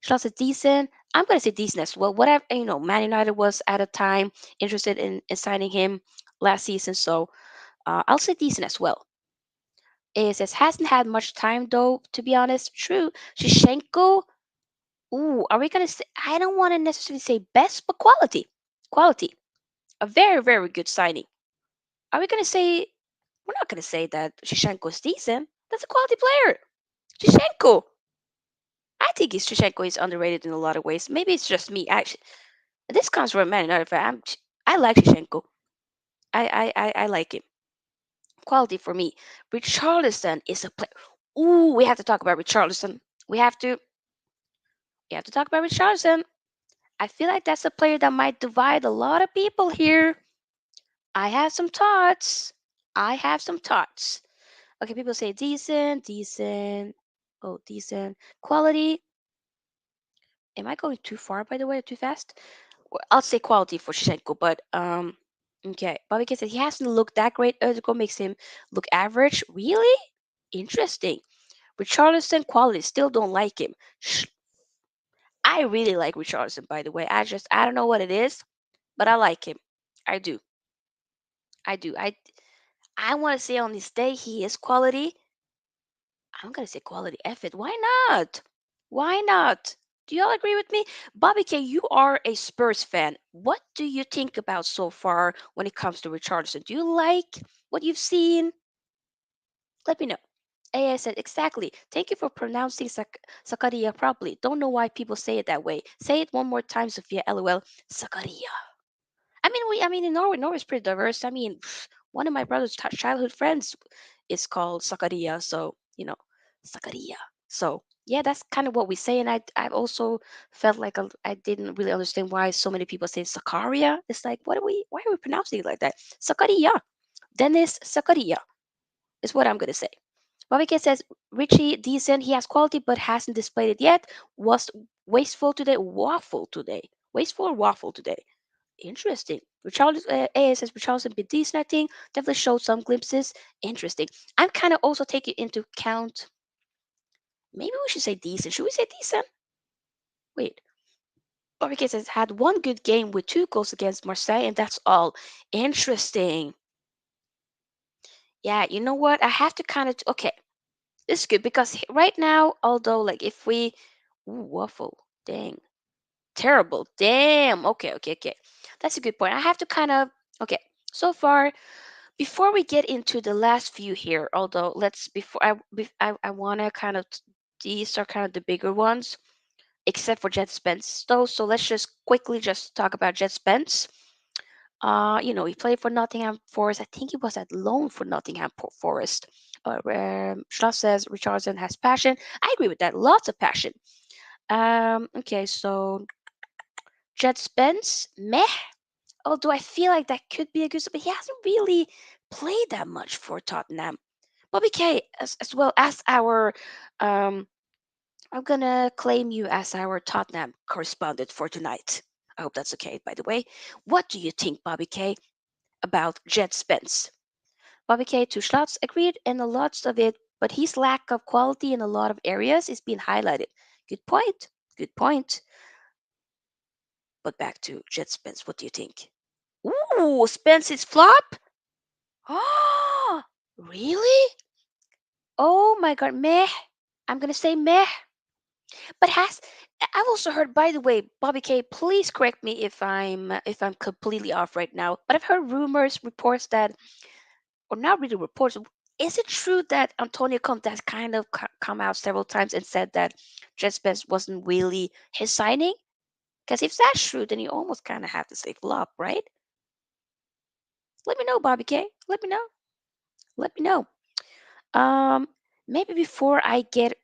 Schloss is decent. I'm going to say decent as well. Whatever, Man United was at a time interested in signing him last season, so I'll say decent as well. It says hasn't had much time though, to be honest. True. Shevchenko. Ooh, are we going to say? I don't want to necessarily say best, but quality. Quality. A very, very good signing. Are we going to say? We're not going to say that Shevchenko is decent. That's a quality player. Shevchenko. I think Shevchenko is underrated in a lot of ways. Maybe it's just me. Actually, this comes from a Man United fan. I like Shevchenko. I like him. Quality for me. Richarlison is a player. Ooh, we have to talk about Richarlison. We have to. We have to talk about Richarlison. I feel like that's a player that might divide a lot of people here. I have some thoughts. I have some thoughts. Okay, people say decent, decent. Oh, decent. Quality. Am I going too far, by the way, too fast? I'll say quality for Shevchenko, but okay. Bobby K said he hasn't looked that great. Erdogan makes him look average. Really? Interesting. Richarlison quality still don't like him. I really like Richarlison, by the way. I don't know what it is, but I like him. I do. I do. I want to say on this day he is quality. I'm gonna say quality effort. Why not? Why not? Do y'all agree with me? Bobby K, you are a Spurs fan. What do you think about so far when it comes to Richardson? Do you like what you've seen? Let me know. AA said, exactly. Thank you for pronouncing Sakaria properly. Don't know why people say it that way. Say it one more time, Sophia. LOL. Sakaria. In Norway's pretty diverse. One of my brother's childhood friends is called Sakaria, so Sakaria. So yeah, that's kind of what we say, and I also felt like I didn't really understand why so many people say Sakaria. It's like, why are we pronouncing it like that? Sakaria. Dennis Zakaria is what I'm gonna say. Bobby K says Richie decent. He has quality but hasn't displayed it yet. Was wasteful today. Waffle today. Wasteful or waffle today. Interesting. Richarlison, AA says Richarlison been decent. I think definitely showed some glimpses. Interesting. I'm kind of also taking into account. Maybe we should say decent. Should we say decent? Wait. Bobby K says had one good game with two goals against Marseille, and that's all. Interesting. Yeah, you know what? I have to kind of okay. This is good because right now, although like if we ooh, waffle, dang, terrible, damn. Okay, okay, okay. That's a good point. I have to kind of okay. So far, before we get into the last few here, although let's before I want to kind of these are kind of the bigger ones, except for Jet Spence though. So let's just quickly just talk about Jet Spence. He played for Nottingham Forest. I think he was at loan for Nottingham Forest. Schloss says Richardson has passion. I agree with that. Lots of passion. Okay, so Jet Spence, meh. Although I feel like that could be a good, but he hasn't really played that much for Tottenham. Bobby K, as well as our, um, I'm gonna claim you as our Tottenham correspondent for tonight. I hope that's okay. By the way, what do you think, Bobby K, about Jet Spence? Bobby K. Two Slots agreed in a lot of it, but his lack of quality in a lot of areas is being highlighted. Good point. Good point. But back to Jet Spence. What do you think? Ooh, Spence's flop? Oh, really? Oh my god, meh. I'm gonna say meh. But I've also heard, by the way, Bobby K, please correct me if I'm completely off right now. But I've heard rumors, reports that or not really reports. Is it true that Antonio Conte has kind of come out several times and said that Jespers wasn't really his signing? Because if that's true, then you almost kind of have to say flop, right? Let me know, Bobby K. Let me know. Let me know. Um, maybe before I get,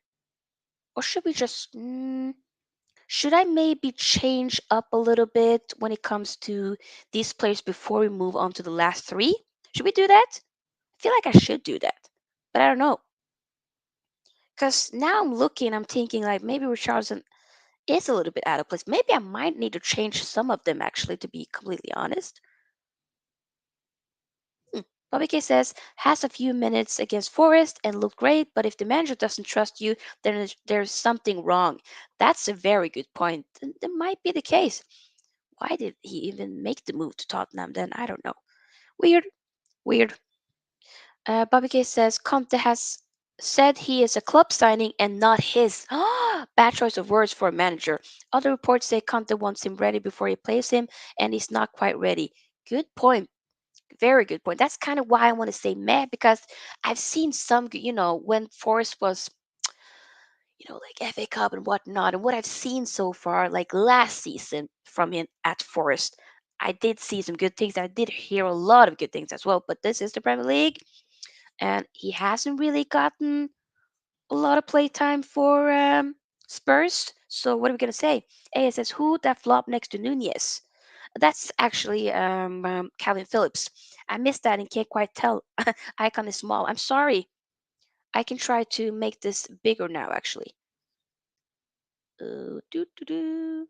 or should we just? Should I maybe change up a little bit when it comes to these players before we move on to the last three? Should we do that? I feel like I should do that, but I don't know. Because now I'm looking, I'm thinking like maybe Richardson is a little bit out of place. Maybe I might need to change some of them actually, to be completely honest. Hmm. Bobby K says has a few minutes against Forest and looked great, but if the manager doesn't trust you, then there's something wrong. That's a very good point. That might be the case. Why did he even make the move to Tottenham then? I don't know. Weird, weird. Bobby K says Conte has said he is a club signing and not his. Bad choice of words for a manager. Other reports say Conte wants him ready before he plays him, and he's not quite ready. Good point. Very good point. That's kind of why I want to say meh, because I've seen some, when Forrest was, like FA Cup and whatnot, and what I've seen so far, like last season from him at Forest, I did see some good things. I did hear a lot of good things as well, but this is the Premier League and he hasn't really gotten a lot of playtime for Spurs. So what are we gonna say? A says who that flop next to Nunez? That's actually Calvin Phillips. I missed that and can't quite tell. Icon is small. I'm sorry. I can try to make this bigger now. Actually, do do do.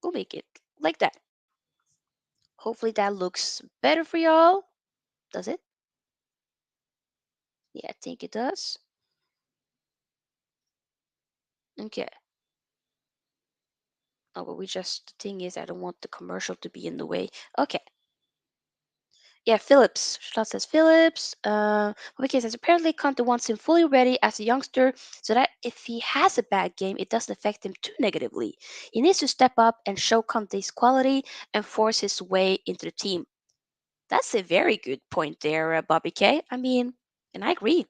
We'll make it like that. Hopefully that looks better for y'all. Does it? Yeah, I think it does. Okay. Oh, but we just the thing is, I don't want the commercial to be in the way. Okay. Yeah, Phillips. Schlott says Phillips. Okay, says apparently Conte wants him fully ready as a youngster so that if he has a bad game, it doesn't affect him too negatively. He needs to step up and show Conte's quality and force his way into the team. That's a very good point there, Bobby K. I mean, and I agree.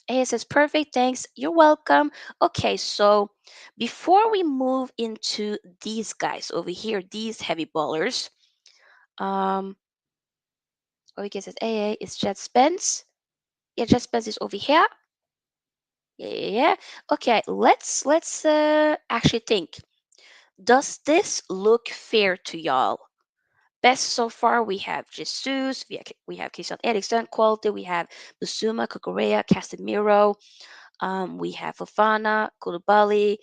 A says perfect, thanks. You're welcome. Okay, so before we move into these guys over here, these heavy ballers, um, okay, says AA is Jet Spence. Yeah, Jet Spence is over here. Yeah, yeah, yeah. Okay, let's actually think. Does this look fair to y'all? Best so far, we have Jesus, we have Christian Eriksen. Quality, we have Busuma, Kukurea, Casemiro. We have Fofana, Koulibaly,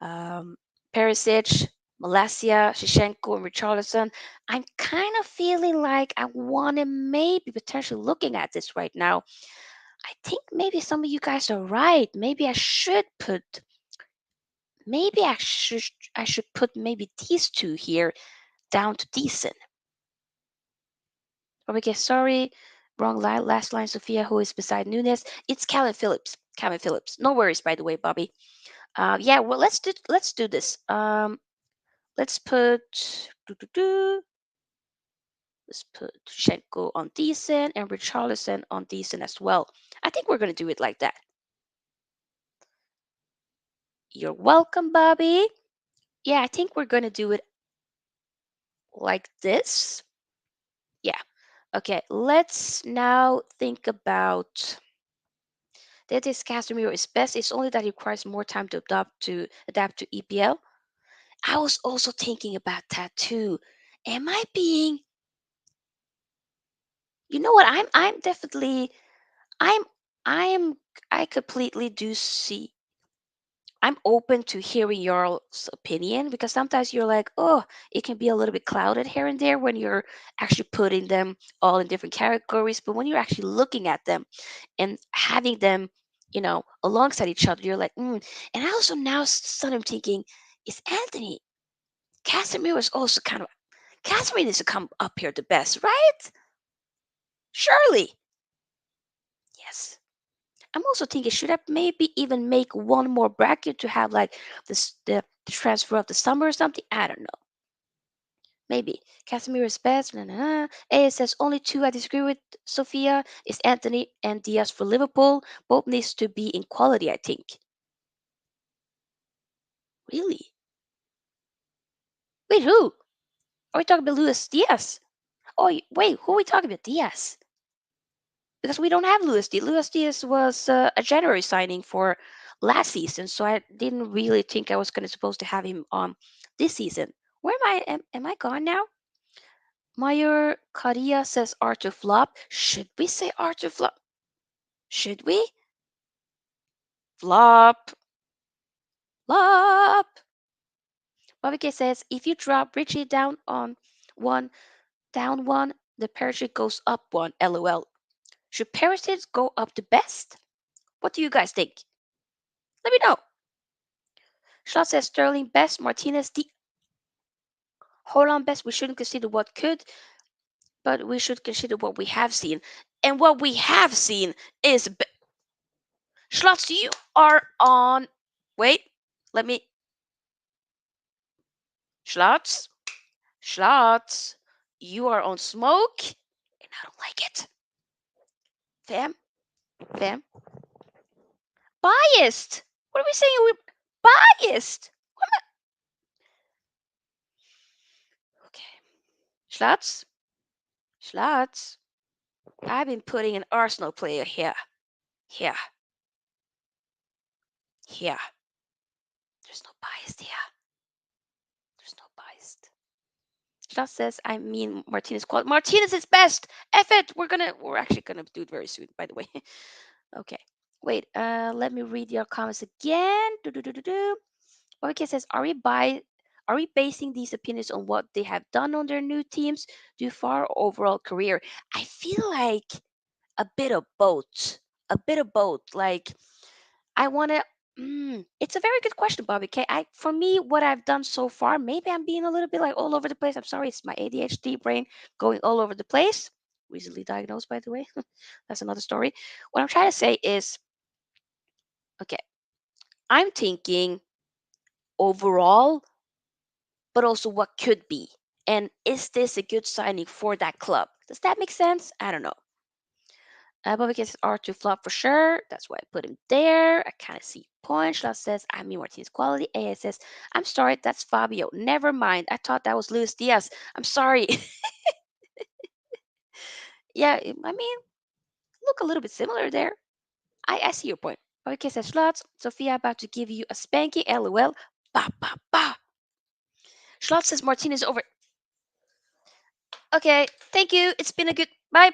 um, Perisic, Malasia, Shevchenko, and Richarlison. I'm kind of feeling like I want to maybe potentially looking at this right now. I think maybe some of you guys are right. Maybe I should put maybe these two here down to decent. Okay, sorry, wrong line, last line, Sophia, who is beside Nunes. It's Calvin Phillips. Calvin Phillips. No worries, by the way, Bobby. Yeah, well, let's do this. Let's put do, do, do, let's put Shenko on decent and Richarlison on decent as well. I think we're gonna do it like that. You're welcome, Bobby. Yeah, I think we're gonna do it like this. Yeah. Okay, let's now think about that this Casemiro is best. It's only that it requires more time to adapt to EPL. I was also thinking about that too. Am I being you know what? I'm definitely I'm I'm I completely do see I'm open to hearing your opinion because sometimes you're like, oh, it can be a little bit clouded here and there when you're actually putting them all in different categories. But when you're actually looking at them and having them, alongside each other, you're like, And I also now suddenly thinking, is Anthony Casemiro is also kind of Casemiro needs to come up here the best, right? Surely, yes. I'm also thinking, should I maybe even make one more bracket to have like the transfer of the summer or something? I don't know. Maybe Casemiro is best. Nah, nah, nah. A says only two I disagree with. Sophia is Anthony and Diaz for Liverpool. Both needs to be in quality, I think. Really? Wait, who? Are we talking about Luis Diaz? Oh, wait, who are we talking about? Diaz? Because we don't have Luis Diaz. Luis Diaz was a January signing for last season, so I didn't really think I was going to supposed to have him on this season. Where am I? Am I gone now? Mayor Caria says Arthur Flop. Should we say Arthur Flop? Should we? Flop. Flop. Bobby says if you drop Richie one, down one, the parachute goes up one. LOL. Should parachutes go up the best? What do you guys think? Let me know. Schlott says Sterling best, Martinez Haaland best. We shouldn't consider what could, but we should consider what we have seen. And what we have seen is Schlotz, you are on. Wait, let me. Schlotz, Schlotz, you are on smoke, and I don't like it. Fam, fam, biased. What are we saying? We're biased. Okay, Schlotz, Schlotz. I've been putting an Arsenal player here, here, here. There's no bias here. There's no bias. Schlotz says, I mean Martinez quality. Martinez is best. F it. We're actually gonna do it very soon, by the way. Okay. Wait, let me read your comments again. Do. Okay, says, are we basing these opinions on what they have done on their new teams due far overall career? I feel like a bit of both. A bit of both. Like I want to. It's a very good question, Bobby. Okay, for me, what I've done so far, maybe I'm being a little bit like all over the place. I'm sorry, it's my ADHD brain going all over the place. Recently diagnosed, by the way. That's another story. What I'm trying to say is, okay, I'm thinking overall, but also what could be, and is this a good signing for that club? Does that make sense? I don't know. Bobby cases are to flop for sure. That's why I put him there. I kind of see point. Schloss says, I mean Martinez quality. AA says, I'm sorry, that's Fabio. Never mind. I thought that was Luis Diaz. I'm sorry. Yeah, I mean, look a little bit similar there. I see your point. Bobby says, Schloss, Sophia about to give you a spanking. LOL. Ba, ba, ba. Schloss says Martinez over. Okay, thank you. It's been a good bye,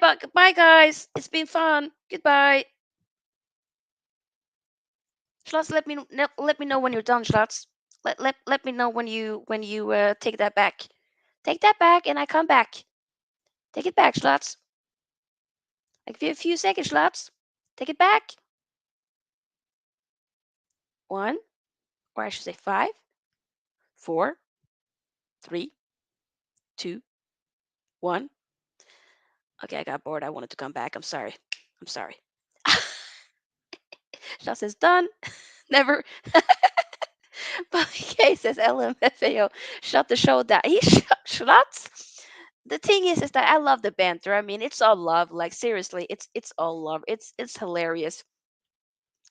guys. It's been fun. Goodbye. Schlots, let me know when you're done, Schlots. Let me know when you take that back. Take that back, and I come back. Take it back, Schlots. I give you a few seconds, Schlots. Take it back. One, or I should say five, four, three, two, one. Okay, I got bored. I wanted to come back. I'm sorry. I'm sorry. Schlots is done. Never. But K says LMFAO, shut the show down. He shuts. The thing is that I love the banter. I mean, it's all love. Like seriously, it's all love. It's hilarious.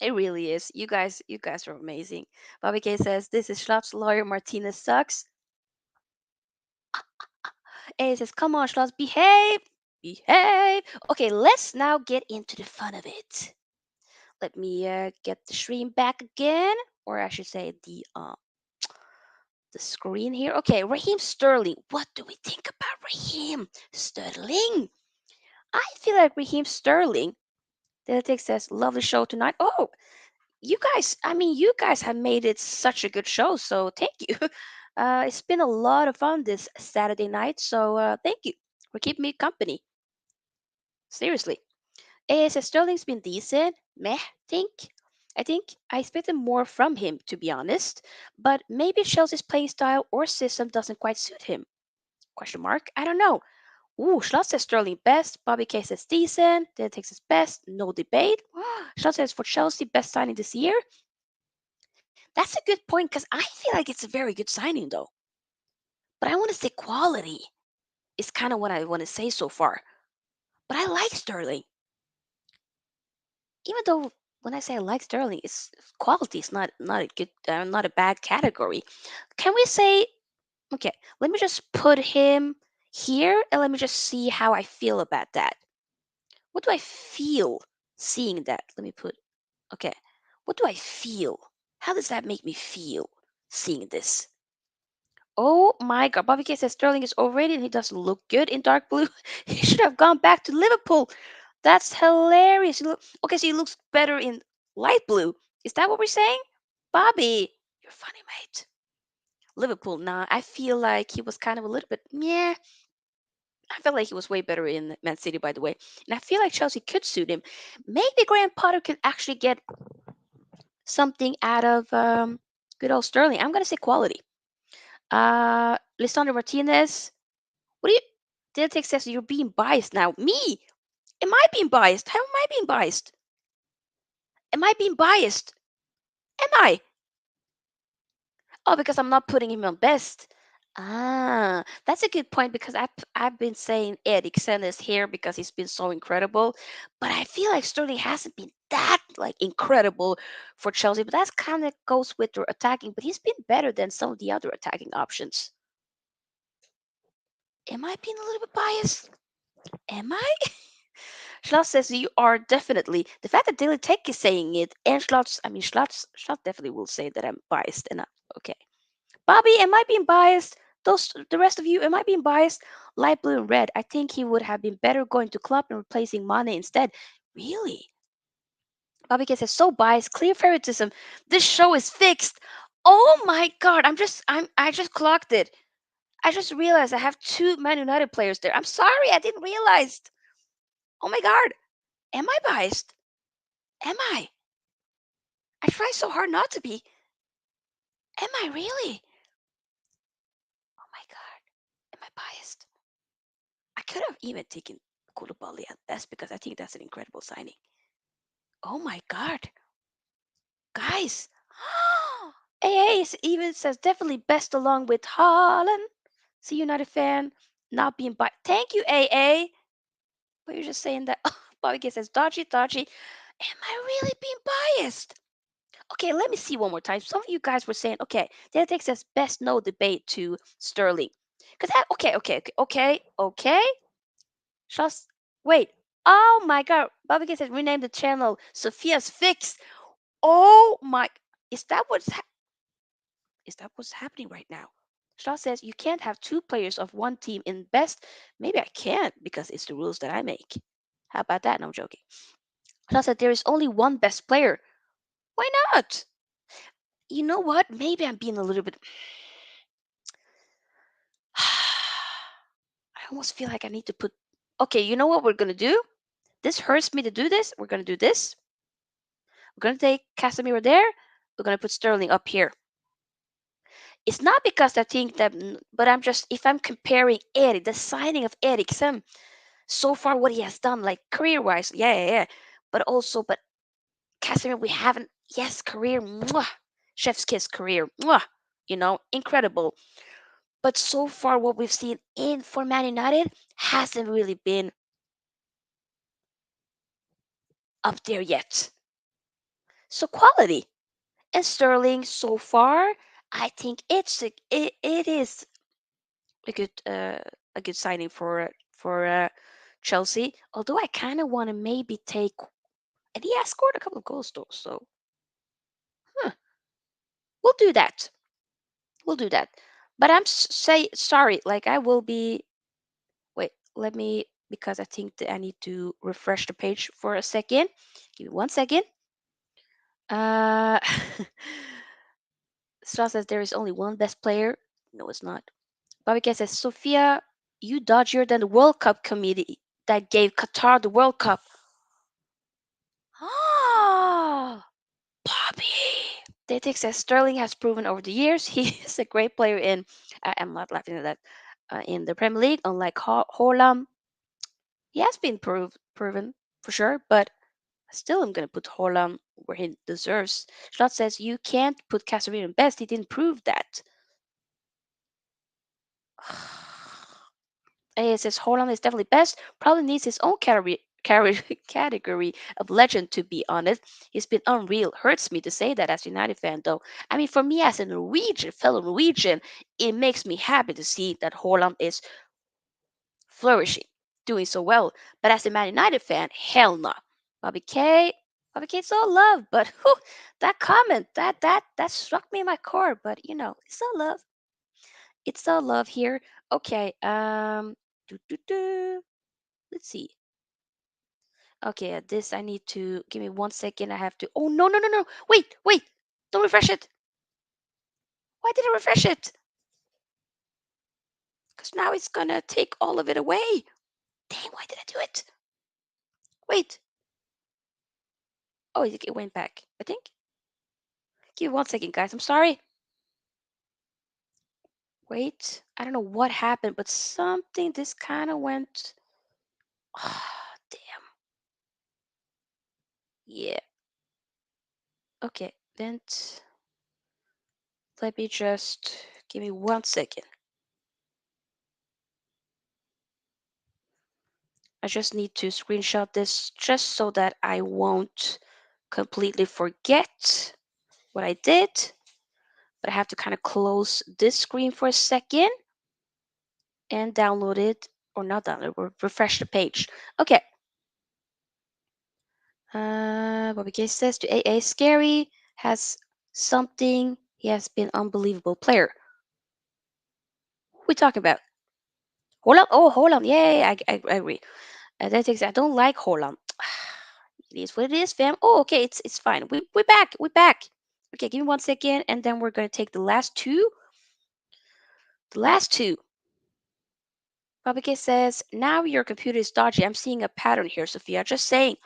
It really is. You guys are amazing. Bobby K says this is Schlapp's lawyer. Martinez sucks. And he says, come on, Schlaps, behave, behave. Okay, let's now get into the fun of it. Let me get the stream back again, or I should say the screen here. Okay, Raheem Sterling. What do we think about Raheem Sterling? I feel like Raheem Sterling. Deltic says, lovely show tonight. Oh, you guys have made it such a good show, so thank you. It's been a lot of fun this Saturday night, so thank you for keeping me company. Seriously. AS Sterling's been decent. Meh, think. I think I expected more from him, to be honest. But maybe Chelsea's playing style or system doesn't quite suit him. Question mark? I don't know. Ooh, Schlott says Sterling best. Bobby K says decent. Then takes his best. No debate. Schlott says for Chelsea, best signing this year. That's a good point because I feel like it's a very good signing, though. But I want to say quality is kind of what I want to say so far. But I like Sterling. Even though when I say I like Sterling, it's quality. It's not a good, not a bad category. Can we say okay? Let me just put him here, and let me just see how I feel about that. What do I feel seeing that? Let me put okay. What do I feel? How does that make me feel seeing this? Oh my God! Bobby K says Sterling is overrated and he doesn't look good in dark blue. He should have gone back to Liverpool. That's hilarious. Okay, so he looks better in light blue. Is that what we're saying? Bobby, you're funny, mate. Liverpool, nah, I feel like he was kind of a little bit, yeah. I felt like he was way better in Man City, by the way. And I feel like Chelsea could suit him. Maybe Graham Potter could actually get something out of good old Sterling. I'm going to say quality. Lisandro Martinez. What do you. Deltic says you're being biased now. Me? Am I being biased? How am I being biased? Am I being biased? Am I? Oh, because I'm not putting him on best. Ah, that's a good point because I've been saying Eriksen is here because he's been so incredible, but I feel like Sterling hasn't been that like incredible for Chelsea. But that's kind of goes with their attacking. But he's been better than some of the other attacking options. Am I being a little bit biased? Am I? Schlotz says you are definitely the fact that Daily Tech is saying it, and Schlotz definitely will say that I'm biased. And okay. Bobby, am I being biased? Those the rest of you, am I being biased? Light blue and red. I think he would have been better going to club and replacing Mane instead. Really? Bobby gets so biased. Clear favoritism. This show is fixed. Oh my god! I just clocked it. I just realized I have two Man United players there. I'm sorry, I didn't realize. Oh my god. Am I biased? Am I? I try so hard not to be. Am I really? Oh my god. Am I biased? I could have even taken Koulibaly at best because I think that's an incredible signing. Oh my god, guys! AA even says definitely best along with Haaland. See United fan not being biased. Thank you, AA. But you're just saying that. Bobby K says dodgy, dodgy. Am I really being biased? Okay, let me see one more time. Some of you guys were saying, okay, that takes says best no debate to Sterling. Cause that okay. Just wait. Oh my god. Barbecue said rename the channel Sophia's Fix. Oh my is that what's happening right now? Shaw says you can't have two players of one team in best. Maybe I can't because it's the rules that I make. How about that? No, I'm joking. Shaw said there is only one best player. Why not? You know what? Maybe I'm being a little bit. I almost feel like I need to put. Okay, you know what we're gonna do? This hurts me to do this. We're gonna do this. We're gonna take Casemiro there. We're gonna put Sterling up here. It's not because I think that, but I'm just if I'm comparing Eric, the signing of Eriksen, so far what he has done, like career-wise, yeah. But Casemiro, we haven't. Yes, career, mwah, chef's kiss career, mwah, incredible. But so far, what we've seen in for Man United hasn't really been up there yet. So quality and Sterling so far, I think it is a good a good signing for Chelsea. Although I kind of want to maybe take, and he has scored a couple of goals though, so huh, we'll do that. We'll do that. But say sorry, like I will be. Wait, let me because I think that I need to refresh the page for a second. Give me 1 second. Uh, Strauss says there is only one best player. No, it's not. Bobby says, Sophia, you dodgier than the World Cup committee that gave Qatar the World Cup. Ah, Bobby. Datek says Sterling has proven over the years he is a great player in. I'm not laughing at that. In the Premier League, unlike Haaland, he has been proven for sure, but still I'm gonna put Haaland where he deserves. Schlott says you can't put Casemiro in best. He didn't prove that. It says Holland is definitely best. Probably needs his own category of legend, to be honest. He's been unreal. Hurts me to say that as a United fan, though. I mean, for me as a Norwegian, fellow Norwegian, it makes me happy to see that Holland is flourishing, doing so well. But as a Man United fan, hell no. Bobby K, Bobby K's all love, but whew, that comment that struck me in my core. But it's all love. It's all love here. Okay. Do, do, do. Let's see. Okay, this I need to give me 1 second. I have to. Oh no no no no! Wait! Don't refresh it. Why did I refresh it? Because now it's gonna take all of it away. Dang! Why did I do it? Wait. Oh, it went back. I think. Give me 1 second, guys. I'm sorry. Wait. I don't know what happened, but something. This kind of went. Ah, damn. Yeah. Okay. Vent. Let me just give me 1 second. I just need to screenshot this just so that I won't completely forget what I did. But I have to kind of close this screen for a second and download it, or not download, or refresh the page. Okay. Bobby K says to AA Scary has something. He has been unbelievable player. Who we talking about? Holland? Oh, Holland. Yeah, I agree. I don't like Holland. It is what it is, fam. Oh, okay, it's fine. We're back. We're back. Okay, give me 1 second, and then we're gonna take the last two. The last two. Babike says, now your computer is dodgy. I'm seeing a pattern here, Sophia. Just saying.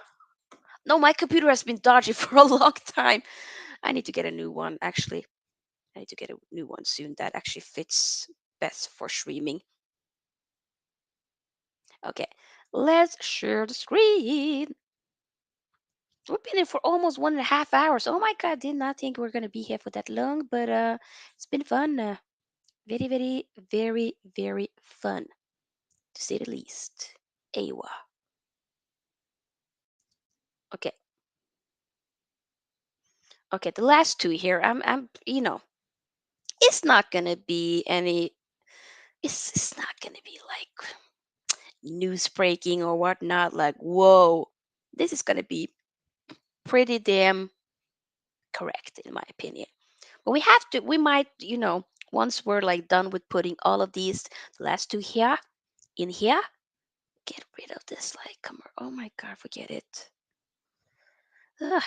No, my computer has been dodgy for a long time. I need to get a new one, actually. I need to get a new one soon that actually fits best for streaming. Okay, let's share the screen. We've been here for almost 1.5 hours. Oh my god, did not think we are gonna be here for that long, but it's been fun. Very, very, very, very fun, to say the least. Ewa. Okay. Okay, the last two here. It's not gonna be any. It's not gonna be like news breaking or whatnot. Like, whoa, this is gonna be pretty damn correct in my opinion. But we have to. We might. Once we're like done with putting all of these, the last two here in here, get rid of this like come on. Oh my god, forget it. Ugh.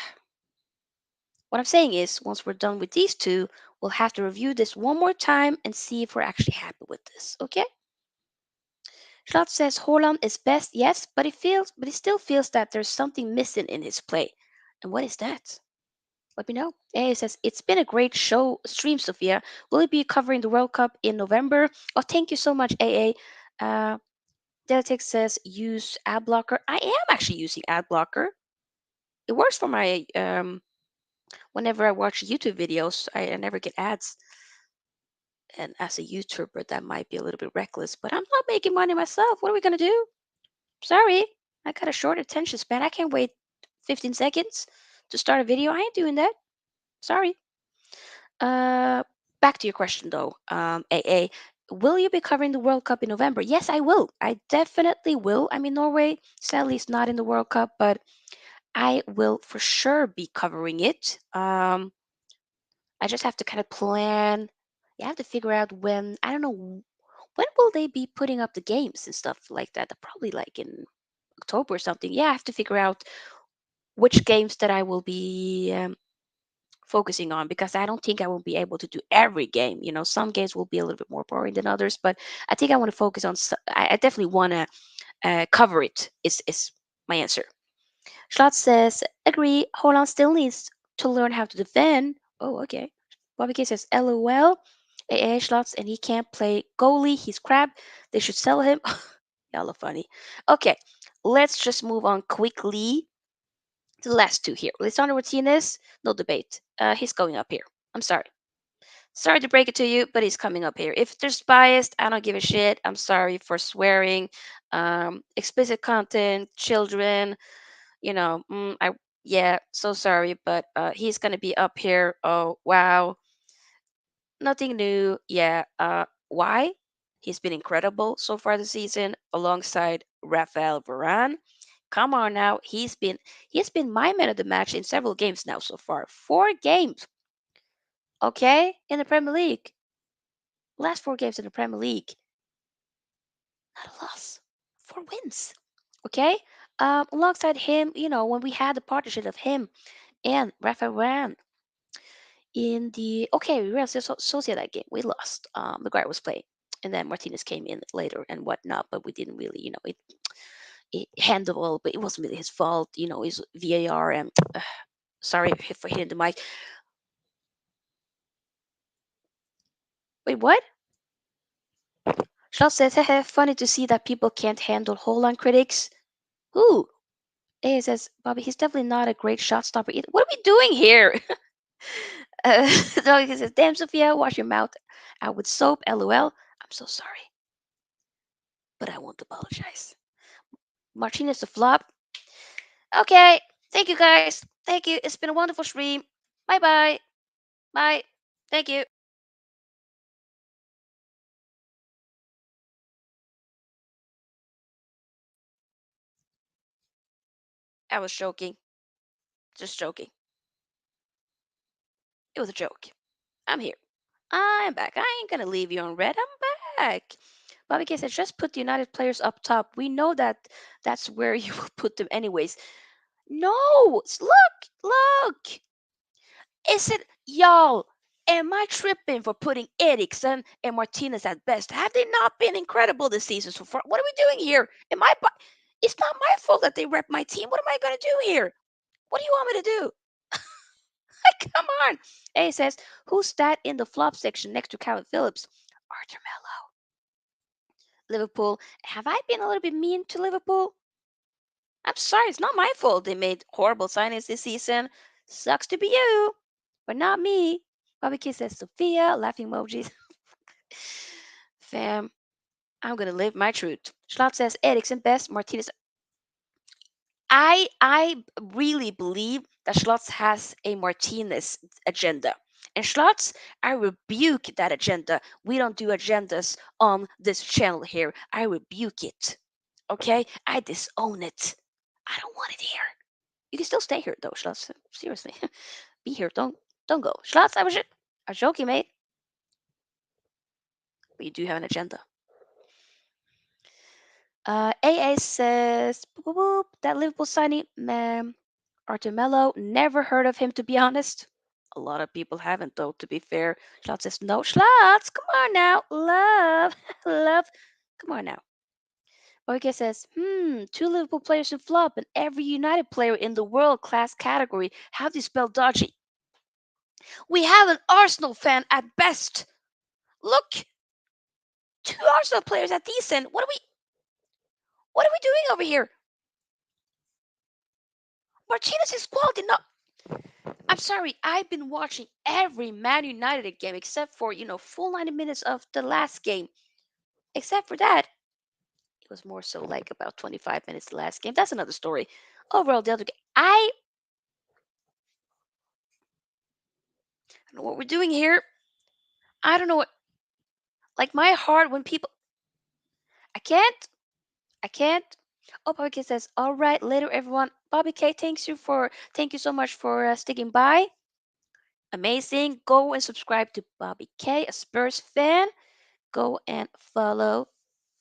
What I'm saying is, once we're done with these two, we'll have to review this one more time and see if we're actually happy with this. Okay? Schlott says Holland is best, yes, but he still feels that there's something missing in his play. And what is that? Let me know. AA says it's been a great show stream, Sophia. Will you be covering the World Cup in November? Oh, thank you so much, AA. Uh, Deltix says use ad blocker. I am actually using ad blocker. It works for my whenever I watch YouTube videos, I never get ads. And as a YouTuber, that might be a little bit reckless, but I'm not making money myself. What are we gonna do? Sorry, I got a short attention span. I can't wait 15 seconds to start a video. I ain't doing that. Sorry. Uh, Back to your question though, AA. Will you be covering the World Cup in November? Yes, I will. I definitely will. I mean, Norway sadly is not in the World Cup, but I will for sure be covering it. I just have to kind of plan. You have to figure out when. I don't know when will they be putting up the games and stuff like that. Probably like in October or something. Yeah, I have to figure out which games that I will be focusing on because I don't think I will be able to do every game. You know, some games will be a little bit more boring than others, but I think I want to focus on. I definitely want to cover it. Is my answer. Schlott says, agree. Holland still needs to learn how to defend. Oh, okay. Bobby K says, LOL. AA Schlotz, and he can't play goalie. He's crap. They should sell him. Y'all are funny. Okay, let's just move on quickly to the last two here. Lisandro Martinez, no debate. He's going up here. I'm sorry. Sorry to break it to you, but he's coming up here. If there's biased, I don't give a shit. I'm sorry for swearing, explicit content, children, I yeah, so sorry, but he's gonna be up here. Oh wow, nothing new. Yeah, why? He's been incredible so far this season, alongside Rafael Varane. Come on now, he's been my man of the match in several games now so far. 4 games, okay, in the Premier League. Last 4 games in the Premier League, not a loss, 4 wins. Okay, alongside him, when we had the partnership of him and Rafael Varane in the Real Sociedad game, we lost. The guy was playing, and then Martinez came in later and whatnot, but we didn't really, it handleable, but it wasn't really his fault. It's VAR and sorry for hitting the mic. Wait, what? Charles says, "Hehe, funny to see that people can't handle Holland critics." Who? He says, Bobby, he's definitely not a great shot stopper either. What are we doing here? So he says, damn, Sophia, wash your mouth out with soap. LOL. I'm so sorry, but I won't apologize. Martinez the flop. Okay. Thank you, guys. Thank you. It's been a wonderful stream. Bye bye. Bye. Thank you. I was joking. Just joking. It was a joke. I'm here. I'm back. I ain't gonna leave you on red. I'm back. Bobby K said, just put the United players up top. We know that that's where you will put them anyways. No, look. Is it y'all? Am I tripping for putting Eriksen and Martinez at best? Have they not been incredible this season so far? What are we doing here? It's not my fault that they rep my team. What am I gonna do here? What do you want me to do? Come on. A says, who's that in the flop section next to Calvin Phillips? Arthur Mello. Liverpool. Have I been a little bit mean to Liverpool? I'm sorry, it's not my fault they made horrible signings this season. Sucks to be you, but not me. Bobby Kid says Sophia, laughing emojis. Fam, I'm gonna live my truth. Schlott says Eriksen best, Martinez. I really believe that Schlotz has a Martinez agenda. And Schlotz, I rebuke that agenda. We don't do agendas on this channel here. I rebuke it. Okay? I disown it. I don't want it here. You can still stay here though, Schlotz. Seriously. Be here. Don't go. Schlotz, I was joking, mate. but you do have an agenda. AA says, boop, boop, boop, that Liverpool signing, Arthur Mello, never heard of him to be honest. A lot of people haven't though, to be fair. Schlotz says, no, Schlotz, come on now. Love, love, come on now. Boyke says, two Liverpool players in flop and every United player in the world class category. How do you spell dodgy? We have an Arsenal fan at best. Look, two Arsenal players at decent. What are we doing over here? Martinez is quality. No, I'm sorry. I've been watching every Man United game except for full 90 minutes of the last game. Except for that, it was more so like about 25 minutes the last game. That's another story. Overall, the other game, I don't know what we're doing here. I don't know what. Like my heart when people. I can't. I can't. Oh, Bobby K says, "All right, later, everyone." Bobby K, thank you so much for sticking by. Amazing. Go and subscribe to Bobby K, a Spurs fan. Go and follow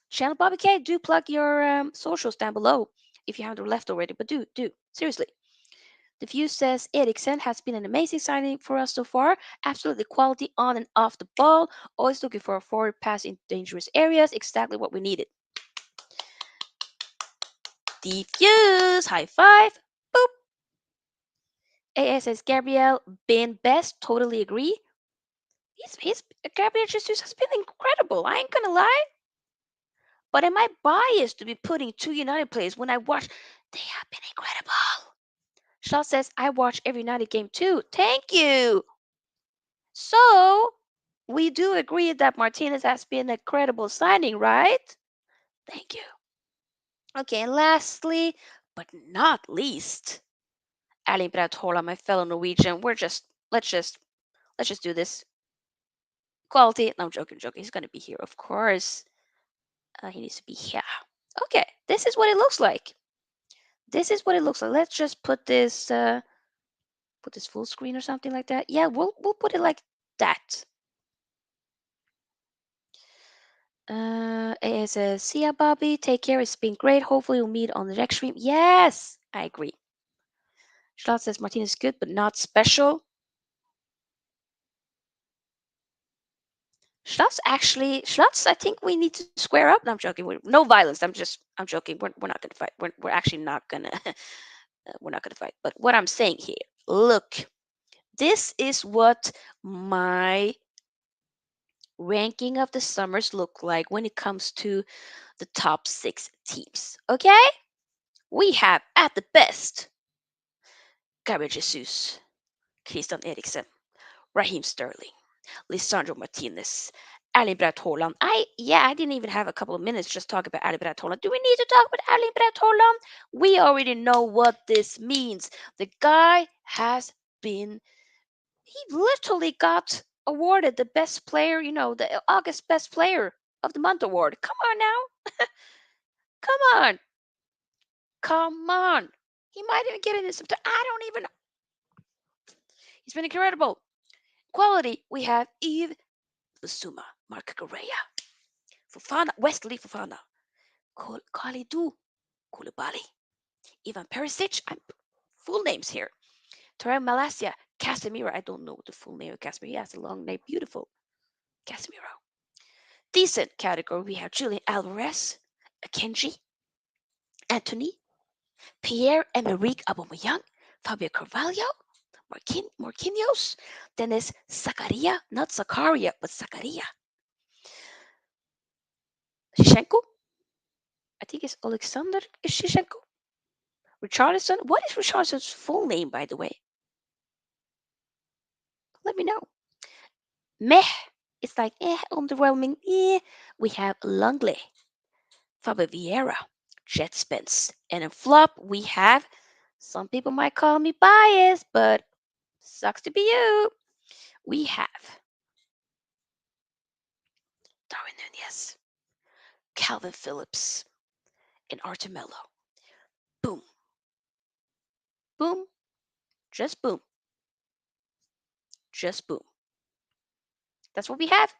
channel Bobby K. Do plug your socials down below if you haven't left already, but do seriously. The View says Eriksen has been an amazing signing for us so far. Absolutely quality on and off the ball. Always looking for a forward pass in dangerous areas. Exactly what we needed. The Views, high five. Boop. AA says Gabriel been best. Totally agree. He's Gabriel Jesus has been incredible. I ain't gonna lie. But am I biased to be putting two United players when I watch? They have been incredible. Shaw says I watch every United game too. Thank you. So we do agree that Martinez has been a credible signing, right? Thank you. Okay, and lastly, but not least, Erling Braut Haaland, my fellow Norwegian. Let's just do this. Quality. No, I'm joking. He's gonna be here, of course. He needs to be here. Okay, this is what it looks like. This is what it looks like. Let's just put this full screen or something like that. Yeah, we'll put it like that. AA says, "See ya, Bobby. Take care. It's been great. Hopefully, we'll meet on the next stream." Yes, I agree. Schlotz says Martinez is good, but not special. Schlotz, I think we need to square up. No, I'm joking. No violence. I'm joking. We're not gonna fight. We're actually not gonna, we're not gonna fight. But what I'm saying here, look, this is what my ranking of the summers look like when it comes to the top 6 teams. Okay, we have at the best Gabriel Jesus, Christian Eriksen, Raheem Sterling, Lisandro Martinez, Erling Braut Haaland. I didn't even have a couple of minutes just talk about Erling Braut Haaland. Do we need to talk about Erling Braut Haaland? We already know what this means. The guy has been. He literally got awarded the best player. The August Best Player of the Month award. Come on now, come on, come on. He might even get it in September. I don't even. He's been incredible. Quality. We have Eve Basuma, Mark Correa, Fofana, Wesley Fofana, Khalidou Koulibaly, Ivan Perisic. I'm full names here. Terrell Malasia, Casemiro. I don't know the full name of Casemiro. He has a long name. Beautiful. Casemiro. Decent category. We have Julian Alvarez, Akenji, Anthony, Pierre-Emerick Aubameyang, Fabio Carvalho, Marquinhos, Dennis Zakaria, not Zakaria, but Zakaria. Shevchenko, I think it's Alexander Shevchenko. Richarlison, what is Richarlison's full name, by the way? Let me know. Meh, it's like underwhelming. We have Langley, Fabio Vieira, Jet Spence, and in flop we have. Some people might call me biased, but sucks to be you. We have Darwin Nunez, Calvin Phillips, and Arthur Mello. Boom, boom, just boom, just boom. That's what we have.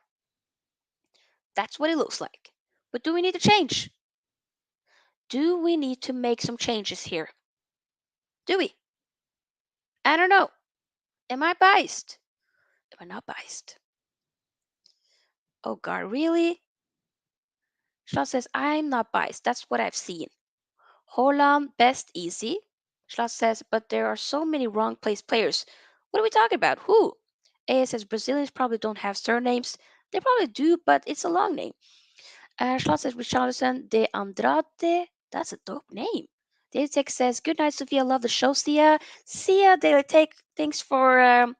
That's what it looks like. But do we need to change? Do we need to make some changes here? Do we? I don't know. Am I biased? Am I not biased? Oh God, really? Schloss says, I'm not biased. That's what I've seen. Holland, best easy. Schloss says, but there are so many wrong place players. What are we talking about? Who? A says, Brazilians probably don't have surnames. They probably do, but it's a long name. Schloss says, Richarlison de Andrade. That's a dope name. Daily Tech says, good night, Sophia. Love the show, Sia. Sia, Daily Tech, thanks for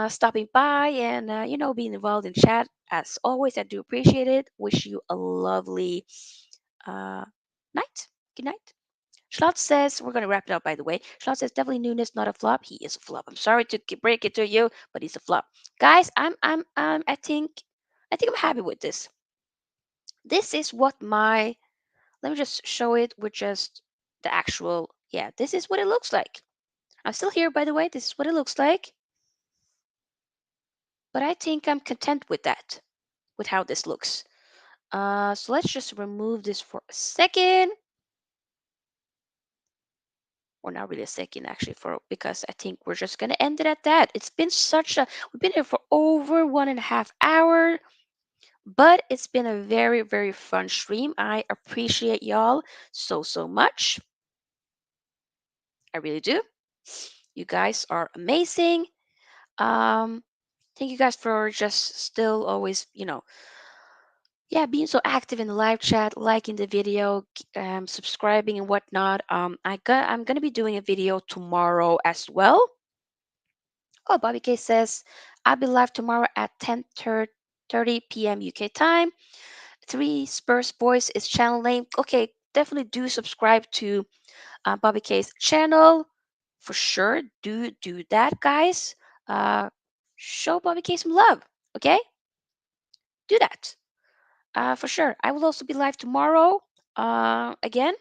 stopping by and being involved in chat as always. I do appreciate it. Wish you a lovely uh, night. Good night. Schlotz says we're gonna wrap it up. By the way, Schlotz says definitely Nunes not a flop. He is a flop. I'm sorry to break it to you, but he's a flop. Guys, I think I'm happy with this. This is what my let me just show it with just the actual yeah. This is what it looks like. I'm still here, by the way. This is what it looks like. But I think I'm content with that, with how this looks. So let's just remove this for a second, or not really a second actually, for because I think we're just gonna end it at that. It's been such a we've been here for over 1.5 hours, but it's been a very very fun stream. I appreciate y'all so much. I really do. You guys are amazing. Thank you guys for just still always yeah, being so active in the live chat, liking the video, subscribing and whatnot. I'm gonna be doing a video tomorrow as well. Oh, Bobby K says I'll be live tomorrow at 10:30 p.m. UK time. Three Spurs Boys is channel name. Okay, definitely do subscribe to Bobby K's channel for sure. Do that, guys. Show Bobby K some love. Okay, do that. For sure. I will also be live tomorrow again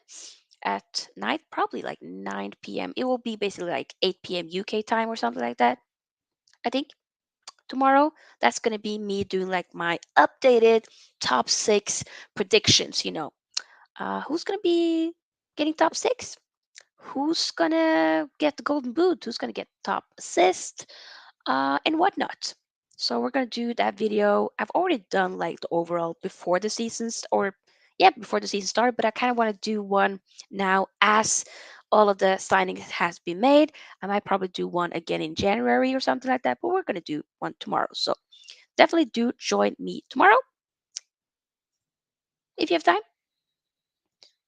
at night, probably like 9 p.m. It will be basically like 8 p.m. UK time or something like that. I think tomorrow that's going to be me doing like my updated top six predictions. Who's going to be getting top six? Who's going to get the golden boot? Who's going to get top assist? And whatnot. So we're gonna do that video. I've already done like the overall before the seasons, or yeah, before the season started, but I kind of want to do one now as all of the signings has been made. I might probably do one again in January or something like that, but we're gonna do one tomorrow. So definitely do join me tomorrow if you have time.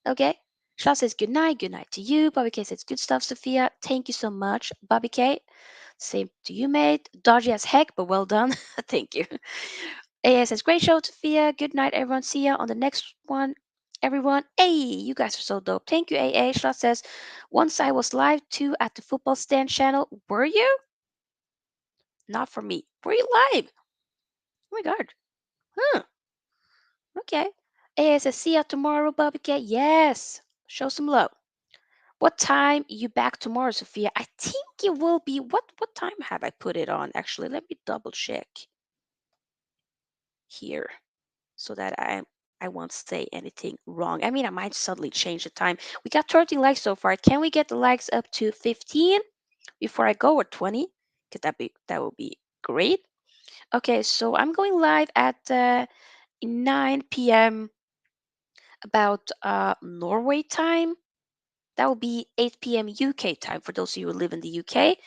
Okay. Shah says good night. Good night to you. Bobby K says good stuff, Sophia. Thank you so much, Bobby K. Same to you, mate. Dodgy as heck, but well done. Thank you. AA says, great show, Sophia. Good night, everyone. See ya on the next one, everyone. Hey, you guys are so dope. Thank you, AA. Schlot says, once I was live too at the Football Stand channel. Were you? Not for me. Were you live? Oh my God. Huh. Okay. AA says, see ya tomorrow, Bobby Cat. Yes. Show some love. What time you back tomorrow, Sophia? I think it will be what time have I put it on? Actually, let me double check here so that I won't say anything wrong. I mean, I might suddenly change the time. We got 13 likes so far. Can we get the likes up to 15 before I go, or 20? Could that would be great. Okay, so I'm going live at 9 p.m. about Norway time. That will be 8 p.m. UK time for those of you who live in the UK.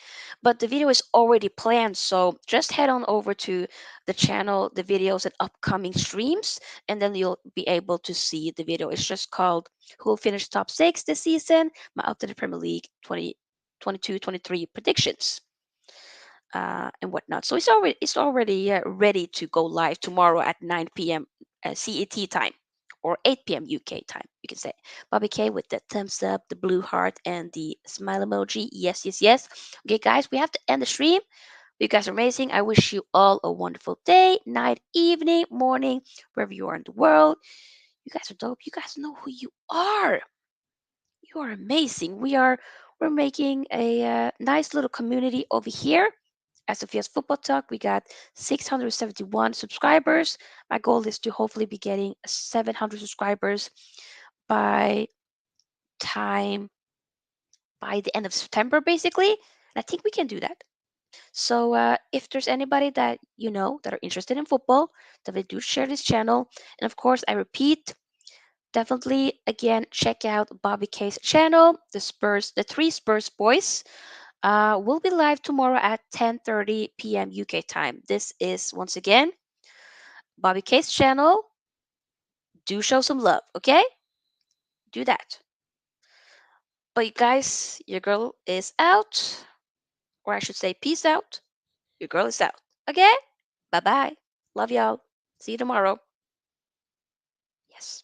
But the video is already planned, so just head on over to the channel, the videos and upcoming streams, and then you'll be able to see the video. It's just called Who Will Finish Top 6 this season? My updated Premier League 2022-23 predictions. And whatnot. So it's already ready to go live tomorrow at 9 p.m. CET time, or 8 p.m. UK time. You can say Bobby K with the thumbs up, the blue heart, and the smile emoji. Yes, yes, yes. Okay, guys, we have to end the stream. You guys are amazing. I wish you all a wonderful day, night, evening, morning, wherever you are in the world. You guys are dope. You guys know who you are. You are amazing. We're making a nice little community over here As Sophia's Football Talk, we got 671 subscribers. My goal is to hopefully be getting 700 subscribers by time by the end of September, basically. And I think we can do that. So if there's anybody that you know that are interested in football, definitely do share this channel. And of course, I repeat, definitely again check out Bobby K's channel, the three Spurs boys. We'll be live tomorrow at 10:30 p.m. UK time. This is once again Bobby K's channel. Do show some love, okay? Do that. But you guys, your girl is out, or I should say, peace out. Your girl is out. Okay? Bye bye. Love y'all. See you tomorrow. Yes.